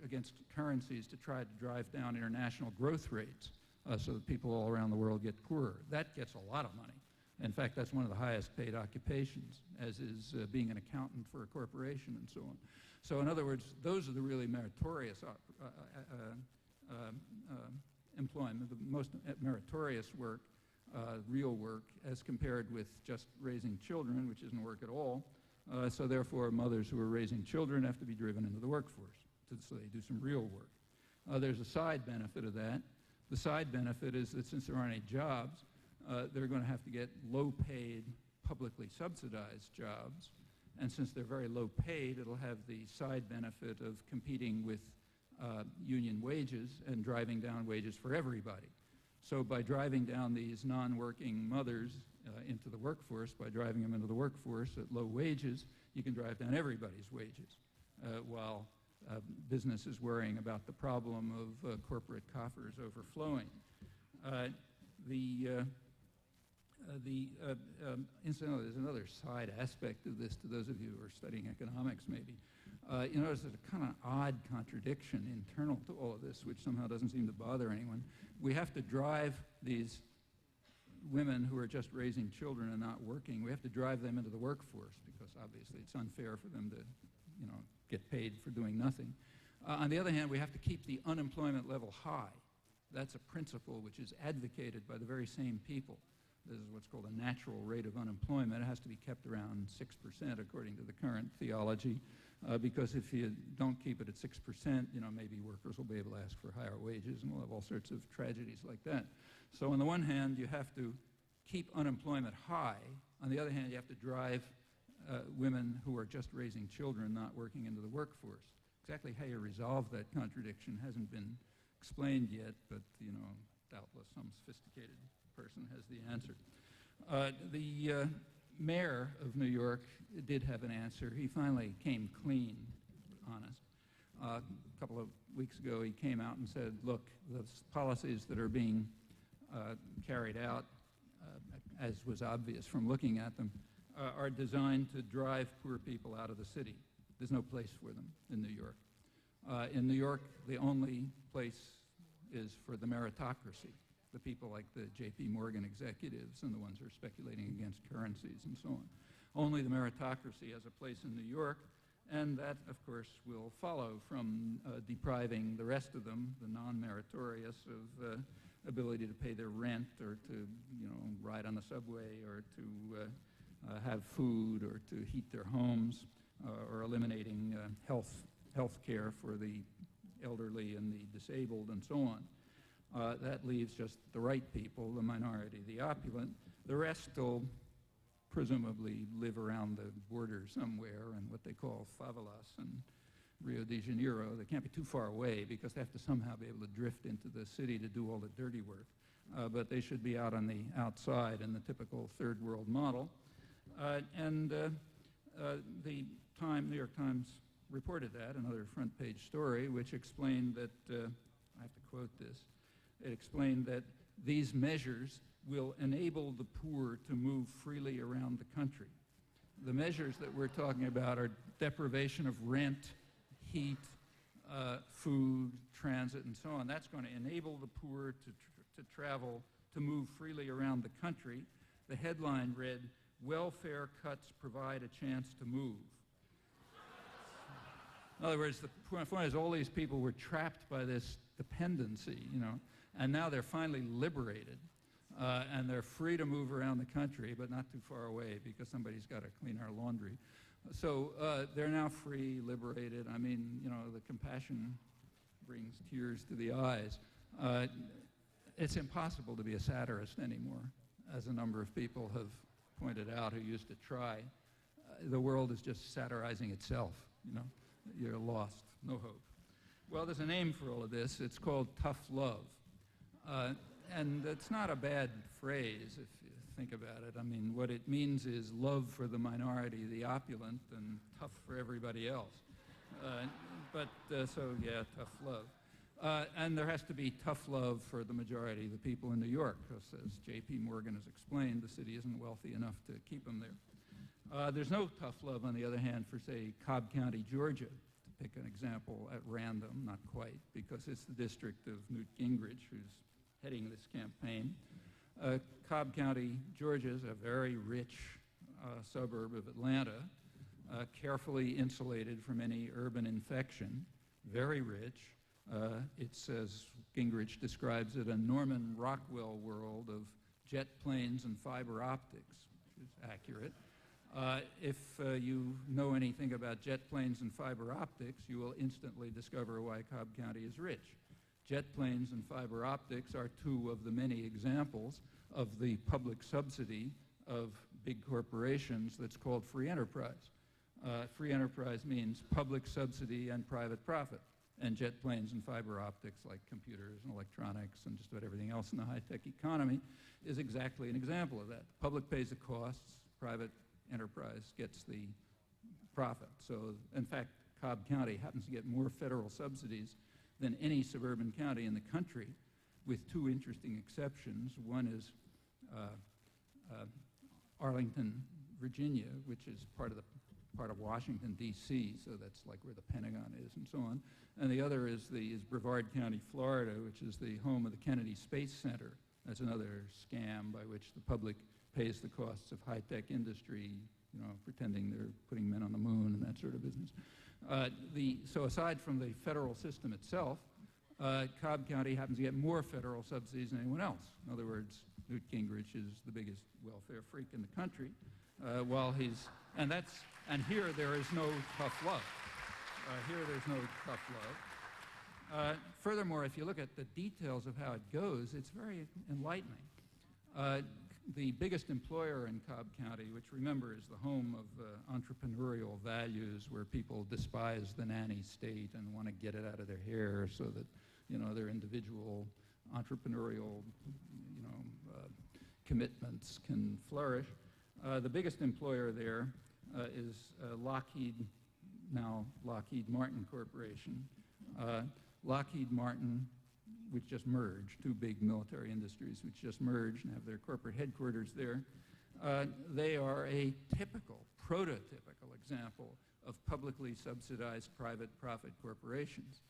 against currencies to try to drive down international growth rates so that people all around the world get poorer. That gets a lot of money. In fact, that's one of the highest paid occupations, as is being an accountant for a corporation and so on. So in other words, those are the really meritorious employment, the most meritorious work, real work, as compared with just raising children, which isn't work at all. So therefore, mothers who are raising children have to be driven into the workforce, so they do some real work. There's a side benefit of that. The side benefit is that since there aren't any jobs, they're going to have to get low-paid, publicly subsidized jobs. And since they're very low-paid, it'll have the side benefit of competing with union wages and driving down wages for everybody. So by driving down these non-working mothers into the workforce, by driving them into the workforce at low wages, you can drive down everybody's wages, while business is worrying about the problem of corporate coffers overflowing. Incidentally, there's another side aspect of this to those of you who are studying economics, maybe. You notice there's a kind of odd contradiction internal to all of this, which somehow doesn't seem to bother anyone. We have to drive these women who are just raising children and not working, we have to drive them into the workforce, because obviously it's unfair for them to, get paid for doing nothing. On the other hand, we have to keep the unemployment level high. That's a principle which is advocated by the very same people. This is what's called a natural rate of unemployment. It has to be kept around 6% according to the current theology, because if you don't keep it at 6%, maybe workers will be able to ask for higher wages, and we'll have all sorts of tragedies like that. So on the one hand, you have to keep unemployment high. On the other hand, you have to drive women who are just raising children not working into the workforce. Exactly how you resolve that contradiction hasn't been explained yet, but doubtless some sophisticated person has the answer. The mayor of New York did have an answer. He finally came clean, honest. A couple of weeks ago, he came out and said, look, the policies that are being carried out, as was obvious from looking at them, are designed to drive poor people out of the city. There's no place for them in New York. In New York, the only place is for the meritocracy, the people like the J.P. Morgan executives and the ones who are speculating against currencies and so on. Only the meritocracy has a place in New York, and that, of course, will follow from depriving the rest of them, the non-meritorious, of ability to pay their rent or to ride on the subway or to have food or to heat their homes, or eliminating health care for the elderly and the disabled and so on. That leaves just the right people, the minority, the opulent. The rest will presumably live around the border somewhere in what they call favelas in Rio de Janeiro. They can't be too far away because they have to somehow be able to drift into the city to do all the dirty work. But they should be out on the outside in the typical third world model. The New York Times reported that, another front page story, which explained that, I have to quote this, it explained that these measures will enable the poor to move freely around the country. The measures that we're talking about are deprivation of rent, heat, food, transit, and so on. That's going to enable the poor to travel, to move freely around the country. The headline read, "Welfare cuts provide a chance to move." In other words, the point is all these people were trapped by this dependency, and now they're finally liberated, and they're free to move around the country, but not too far away because somebody's got to clean our laundry. So they're now free, liberated. I mean, the compassion brings tears to the eyes. It's impossible to be a satirist anymore, as a number of people have pointed out who used to try. The world is just satirizing itself, You're lost, no hope. Well, there's a name for all of this. It's called tough love. And it's not a bad phrase if you think about it. I mean, what it means is love for the minority, the opulent, and tough for everybody else. So yeah, tough love. And there has to be tough love for the majority of the people in New York, because as J.P. Morgan has explained, the city isn't wealthy enough to keep them there. There's no tough love, on the other hand, for, say, Cobb County, Georgia, to pick an example at random, not quite, because it's the district of Newt Gingrich who's heading this campaign. Cobb County, Georgia is a very rich suburb of Atlanta, carefully insulated from any urban infection, very rich. It's, as Gingrich describes it, a Norman Rockwell world of jet planes and fiber optics, which is accurate. If you know anything about jet planes and fiber optics, you will instantly discover why Cobb County is rich. Jet planes and fiber optics are two of the many examples of the public subsidy of big corporations that's called free enterprise. Free enterprise means public subsidy and private profit. And jet planes and fiber optics, like computers and electronics and just about everything else in the high-tech economy, is exactly an example of that. The public pays the costs, private enterprise gets the profit. So, in fact, Cobb County happens to get more federal subsidies than any suburban county in the country, with two interesting exceptions. One is Arlington, Virginia, which is part of Washington, D.C., so that's like where the Pentagon is and so on. And the other is Brevard County, Florida, which is the home of the Kennedy Space Center. That's another scam by which the public pays the costs of high-tech industry, pretending they're putting men on the moon and that sort of business. So aside from the federal system itself, Cobb County happens to get more federal subsidies than anyone else. In other words, Newt Gingrich is the biggest welfare freak in the country, and here there is no tough love. Here there's no tough love. Furthermore, if you look at the details of how it goes, it's very enlightening. The biggest employer in Cobb County, which remember is the home of entrepreneurial values where people despise the nanny state and want to get it out of their hair so that, you know, their individual entrepreneurial, you know, commitments can flourish. The biggest employer there is Lockheed, now Lockheed Martin Corporation. Lockheed Martin, which just merged, two big military industries which just merged and have their corporate headquarters there. They are a typical, prototypical example of publicly subsidized private profit corporations.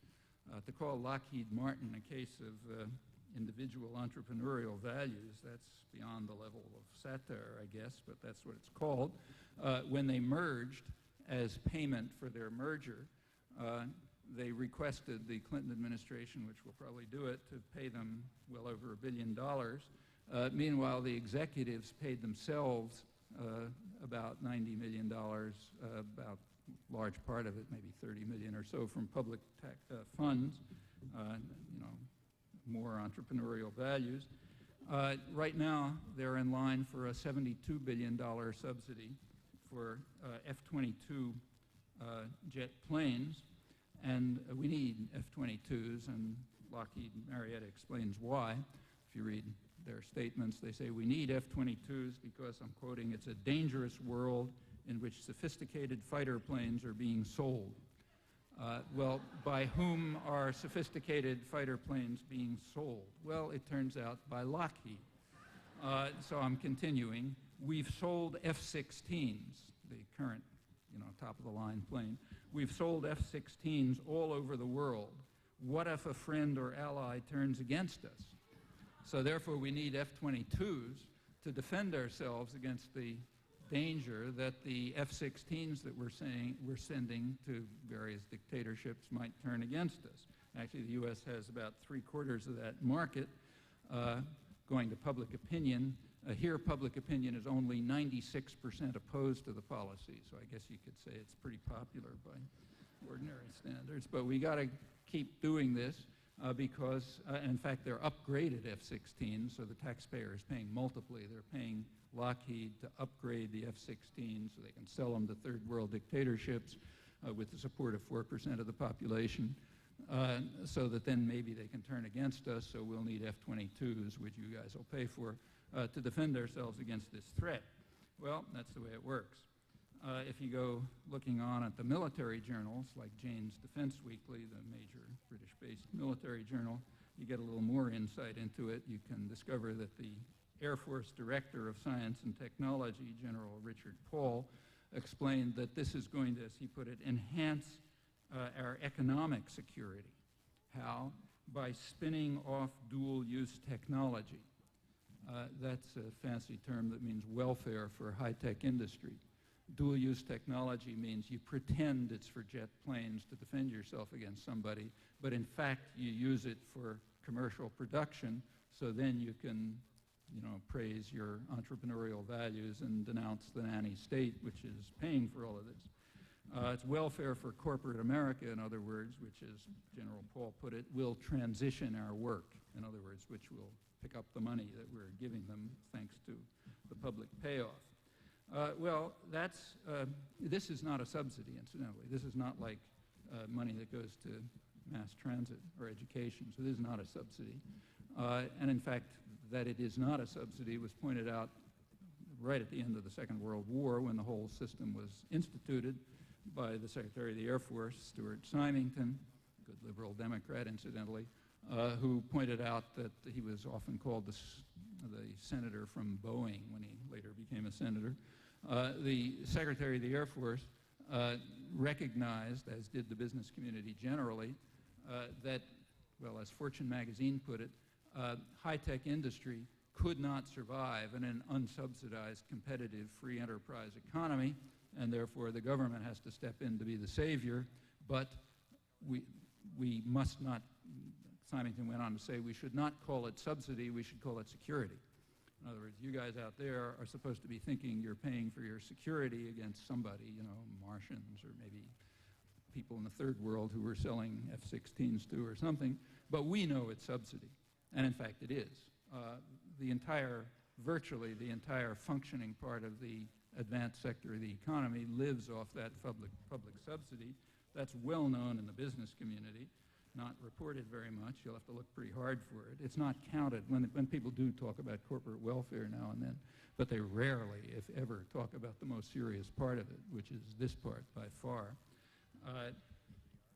To call Lockheed Martin a case of individual entrepreneurial values, that's beyond the level of satire, I guess, but that's what it's called. When they merged as payment for their merger, they requested the Clinton administration, which will probably do it, to pay them well over $1 billion. Meanwhile, the executives paid themselves about $90 million, about a large part of it, maybe $30 million or so, from public funds, you know, more entrepreneurial values. Right now, they're in line for a $72 billion subsidy for F-22 jet planes. And we need F-22s, and Lockheed Marietta explains why. If you read their statements, they say, we need F-22s because, I'm quoting, it's a dangerous world in which sophisticated fighter planes are being sold. Well, by whom are sophisticated fighter planes being sold? Well, it turns out by Lockheed. So I'm continuing. We've sold F-16s, the current, you know, top-of-the-line plane. We've sold F-16s all over the world. What if a friend or ally turns against us? So therefore, we need F-22s to defend ourselves against the danger that the F-16s that we're sending to various dictatorships might turn against us. Actually, the U.S. has about 3/4 of that market going to public opinion. Here, public opinion is only 96% opposed to the policy, so I guess you could say it's pretty popular by ordinary standards. But we got to keep doing this because, in fact, they're upgraded F-16s, so the taxpayer is paying multiply. They're paying Lockheed to upgrade the F-16 so they can sell them to third world dictatorships with the support of 4% of the population. So that then maybe they can turn against us, so we'll need F-22s, which you guys will pay for, to defend ourselves against this threat. Well, that's the way it works. If you go looking on at the military journals, like Jane's Defense Weekly, the major British-based military journal, you get a little more insight into it. You can discover that the Air Force Director of Science and Technology, General Richard Paul, explained that this is going to, as he put it, enhance our economic security. How? By spinning off dual-use technology. That's a fancy term that means welfare for high-tech industry. Dual-use technology means you pretend it's for jet planes to defend yourself against somebody, but in fact you use it for commercial production, so then you can, you know, praise your entrepreneurial values and denounce the nanny state, which is paying for all of this. It's welfare for corporate America, in other words, which, as General Paul put it, will transition our work, in other words, which will pick up the money that we're giving them thanks to the public payoff. Well, this is not a subsidy, incidentally. This is not like money that goes to mass transit or education, so this is not a subsidy. And in fact, that it is not a subsidy was pointed out right at the end of the Second World War when the whole system was instituted by the Secretary of the Air Force, Stuart Symington, good liberal Democrat, incidentally, who pointed out that he was often called the senator from Boeing when he later became a senator. The Secretary of the Air Force recognized, as did the business community generally, that, well, as Fortune magazine put it, high-tech industry could not survive in an unsubsidized, competitive, free enterprise economy, and therefore the government has to step in to be the savior, but we must not, Symington went on to say, we should not call it subsidy, we should call it security. In other words, you guys out there are supposed to be thinking you're paying for your security against somebody, you know, Martians or maybe people in the third world who we're selling F-16s to or something, but we know it's subsidy, and in fact it is. The entire virtually the entire functioning part of the advanced sector of the economy lives off that public subsidy. That's well known in the business community, not reported very much. You'll have to look pretty hard for it. It's not counted when people do talk about corporate welfare now and then, but they rarely, if ever, talk about the most serious part of it, which is this part by far.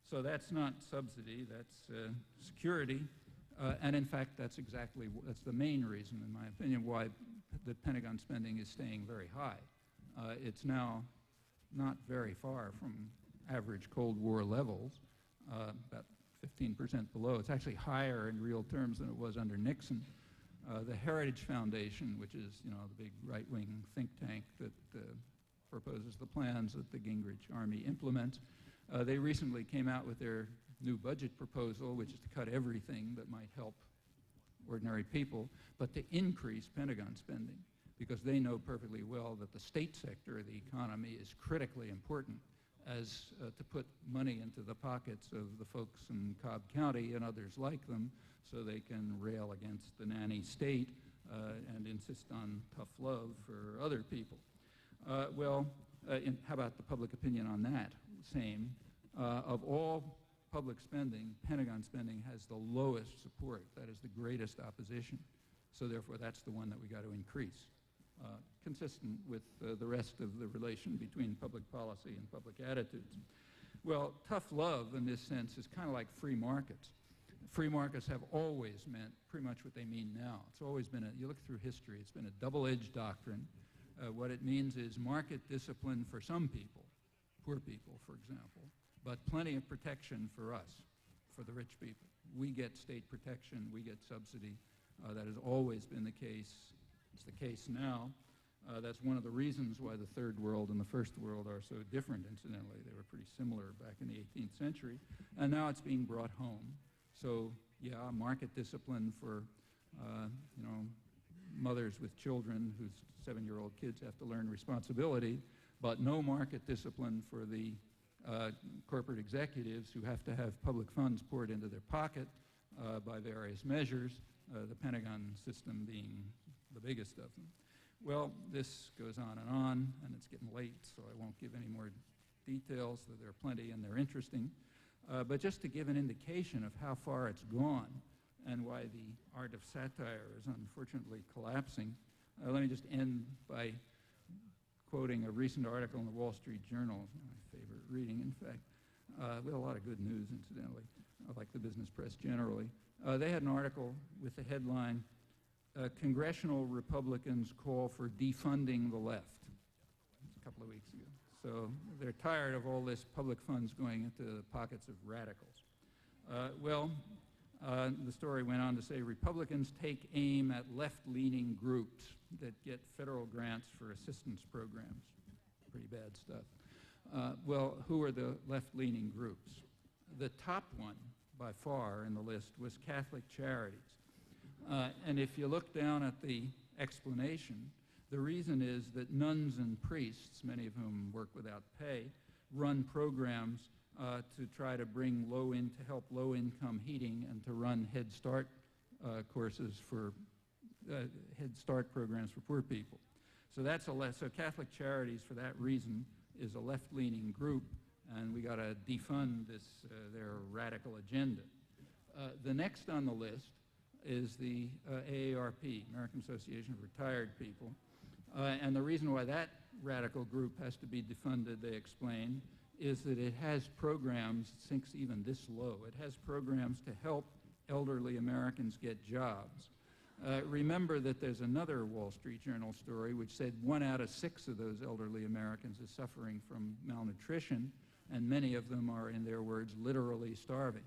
So that's not subsidy, that's security. And in fact, that's the main reason, in my opinion, why the Pentagon spending is staying very high. It's now not very far from average Cold War levels, about 15% below. It's actually higher in real terms than it was under Nixon. The Heritage Foundation, which is, the big right-wing think tank that proposes the plans that the Gingrich Army implements, they recently came out with their new budget proposal, which is to cut everything that might help ordinary people, but to increase Pentagon spending, because they know perfectly well that the state sector of the economy is critically important as to put money into the pockets of the folks in Cobb County and others like them so they can rail against the nanny state and insist on tough love for other people. How about the public opinion on that? Same. Of all public spending, Pentagon spending has the lowest support. That is the greatest opposition. So therefore, that's the one that we got to increase, consistent with the rest of the relation between public policy and public attitudes. Well, tough love in this sense is kind of like free markets. Free markets have always meant pretty much what they mean now. It's always been, you look through history, it's been a double-edged doctrine. What it means is market discipline for some people, poor people, for example, but plenty of protection for us, for the rich people. We get state protection, we get subsidy. That has always been the case. It's the case now. That's one of the reasons why the third world and the first world are so different, incidentally. They were pretty similar back in the 18th century. And now it's being brought home. So, yeah, market discipline for, mothers with children whose 7-year-old kids have to learn responsibility, but no market discipline for the corporate executives who have to have public funds poured into their pocket by various measures, the Pentagon system being the biggest of them. Well, this goes on, and it's getting late, so I won't give any more details, though there are plenty and they're interesting. But just to give an indication of how far it's gone and why the art of satire is unfortunately collapsing, let me just end by quoting a recent article in the Wall Street Journal, my favorite reading, in fact. We had a lot of good news, incidentally, like the business press generally. They had an article with the headline, Congressional Republicans Call for Defunding the Left. It's a couple of weeks ago. So they're tired of all this public funds going into the pockets of radicals. The story went on to say Republicans take aim at left-leaning groups that get federal grants for assistance programs. Pretty bad stuff. Who are the left-leaning groups? The top one, by far, in the list was Catholic Charities. And if you look down at the explanation, the reason is that nuns and priests, many of whom work without pay, run programs to try to bring to help low-income heating and to run Head Start courses for Head Start programs for poor people. So so Catholic Charities, for that reason, is a left-leaning group, and we got to defund their radical agenda. The next on the list is the AARP, American Association of Retired People. And the reason why that radical group has to be defunded, they explain, is that it has programs, it sinks even this low, it has programs to help elderly Americans get jobs. Remember that there's another Wall Street Journal story which said 1 out of 6 of those elderly Americans is suffering from malnutrition, and many of them are, in their words, literally starving.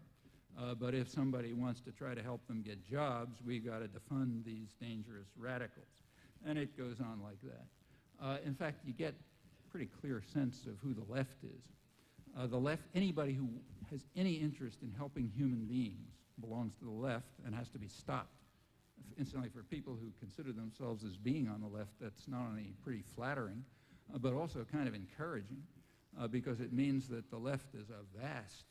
But if somebody wants to try to help them get jobs, we've got to defund these dangerous radicals. And it goes on like that. In fact, you get a pretty clear sense of who the left is. The left, anybody who has any interest in helping human beings belongs to the left and has to be stopped. Incidentally, for people who consider themselves as being on the left, that's not only pretty flattering, but also kind of encouraging, because it means that the left is a vast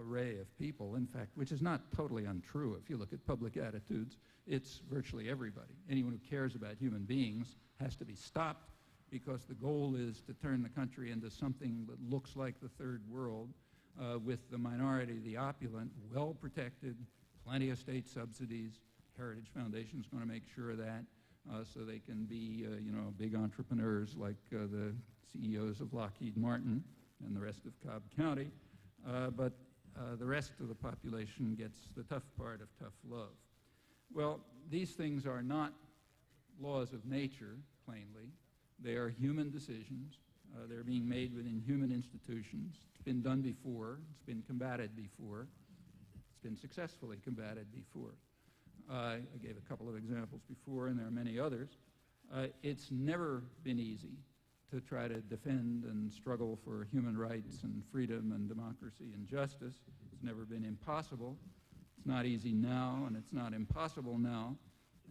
array of people, in fact, which is not totally untrue. If you look at public attitudes, it's virtually everybody. Anyone who cares about human beings has to be stopped because the goal is to turn the country into something that looks like the third world with the minority, the opulent, well protected, plenty of state subsidies. Heritage Foundation is going to make sure of that so they can be, big entrepreneurs like the CEOs of Lockheed Martin and the rest of Cobb County. But the rest of the population gets the tough part of tough love. Well, these things are not laws of nature, plainly. They are human decisions. They're being made within human institutions. It's been done before. It's been combated before. It's been successfully combated before. I gave a couple of examples before, and there are many others. It's never been easy to try to defend and struggle for human rights and freedom and democracy and justice. It's never been impossible. It's not easy now, and it's not impossible now.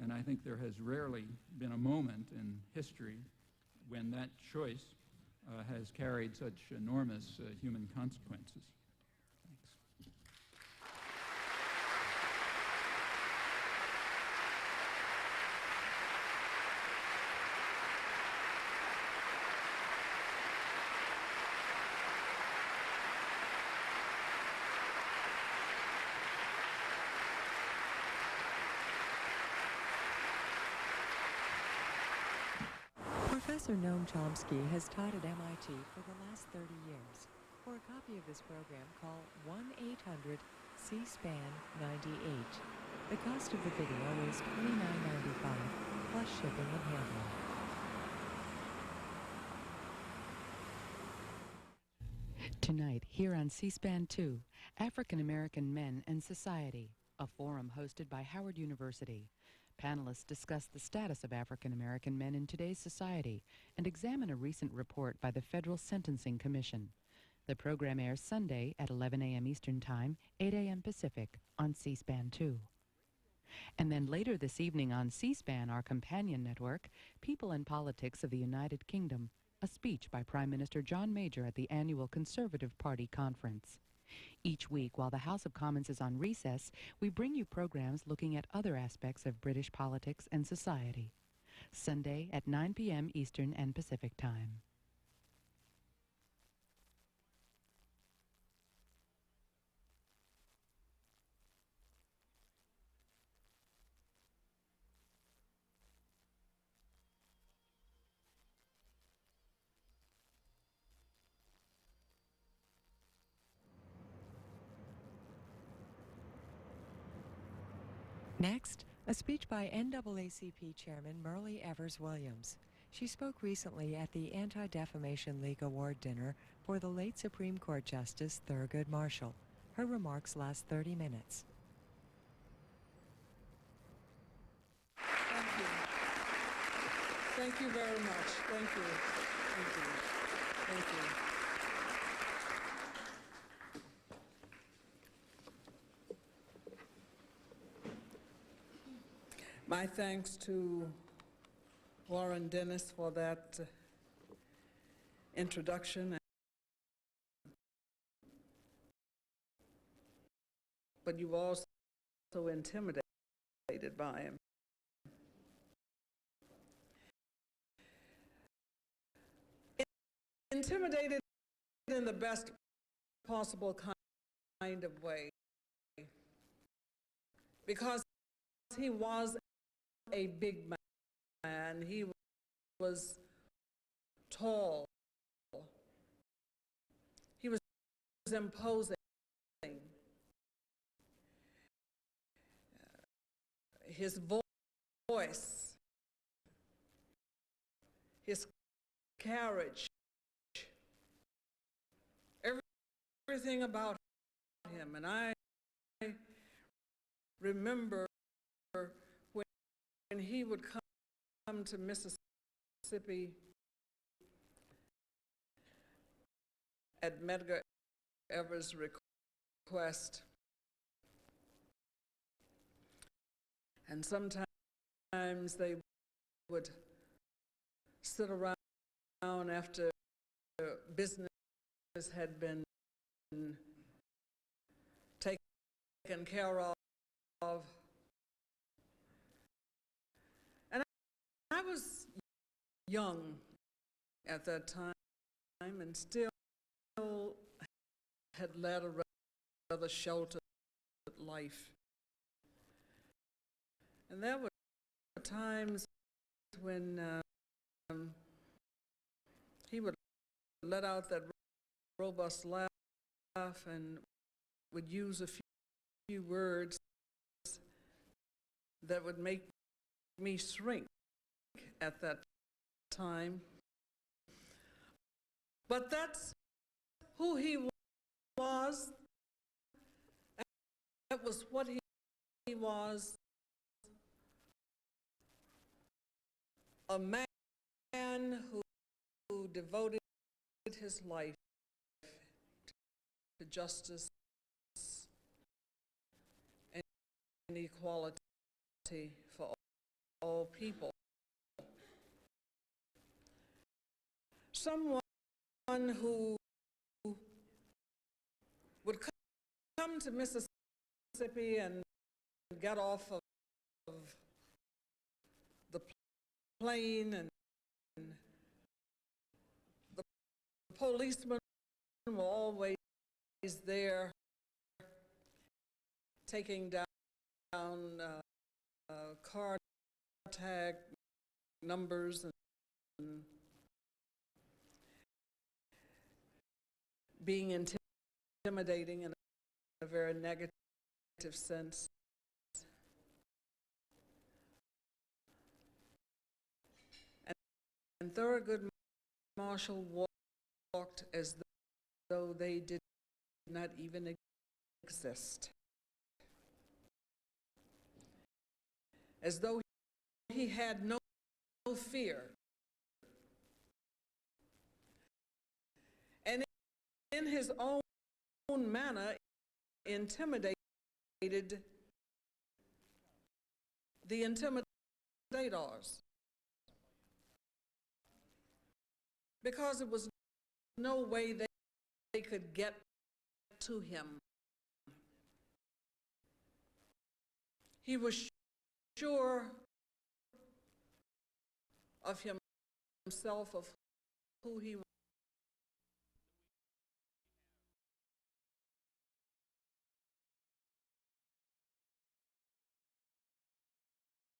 And I think there has rarely been a moment in history when that choice has carried such enormous human consequences. Thanks.
Professor Noam Chomsky has taught at MIT for the last 30 years. For a copy of this program, call 1-800-C-SPAN-98. The cost of the video is $29.95, plus shipping and handling. Tonight, here on C-SPAN 2, African American Men and Society, a forum hosted by Howard University. Panelists discuss the status of African American men in today's society and examine a recent report by the Federal Sentencing Commission. The program airs Sunday at 11 a.m. Eastern Time, 8 a.m. Pacific on C-SPAN 2. And then later this evening on C-SPAN, our companion network, People and Politics of the United Kingdom, a speech by Prime Minister John Major at the annual Conservative Party conference. Each week, while the House of Commons is on recess, we bring you programs looking at other aspects of British politics and society. Sunday at 9 p.m. Eastern and Pacific Time. Next, a speech by NAACP Chairman Myrlie Evers Williams. She spoke recently at the Anti-Defamation League Award dinner for the late Supreme Court Justice Thurgood Marshall. Her remarks last 30 minutes.
Thank you. Thank you very much. Thank you. Thank you. Thank you. My thanks to Warren Dennis for that introduction. But you've also intimidated by him. Intimidated in the best possible kind of way, because he was a big man. He was tall. He was imposing. His voice, his carriage, everything about him. And I remember when he would come to Mississippi at Medgar Evers' request, and sometimes they would sit around after business had been taken care of. And I was young at that time and still had led a rather sheltered life. And there were times when he would let out that robust laugh and would use a few words that would make me shrink at that time. But that's who he was. That was what he was. A man who devoted his life to justice and equality for all people. Someone who would come to Mississippi and get off of the plane, and the policemen were always there taking down car tag numbers and being intimidating in a very negative sense. And Thurgood Marshall walked as though they did not even exist, as though he had no fear. And in his own manner, intimidated the intimidators, because there was no way they could get to him. He was sure of himself, of who he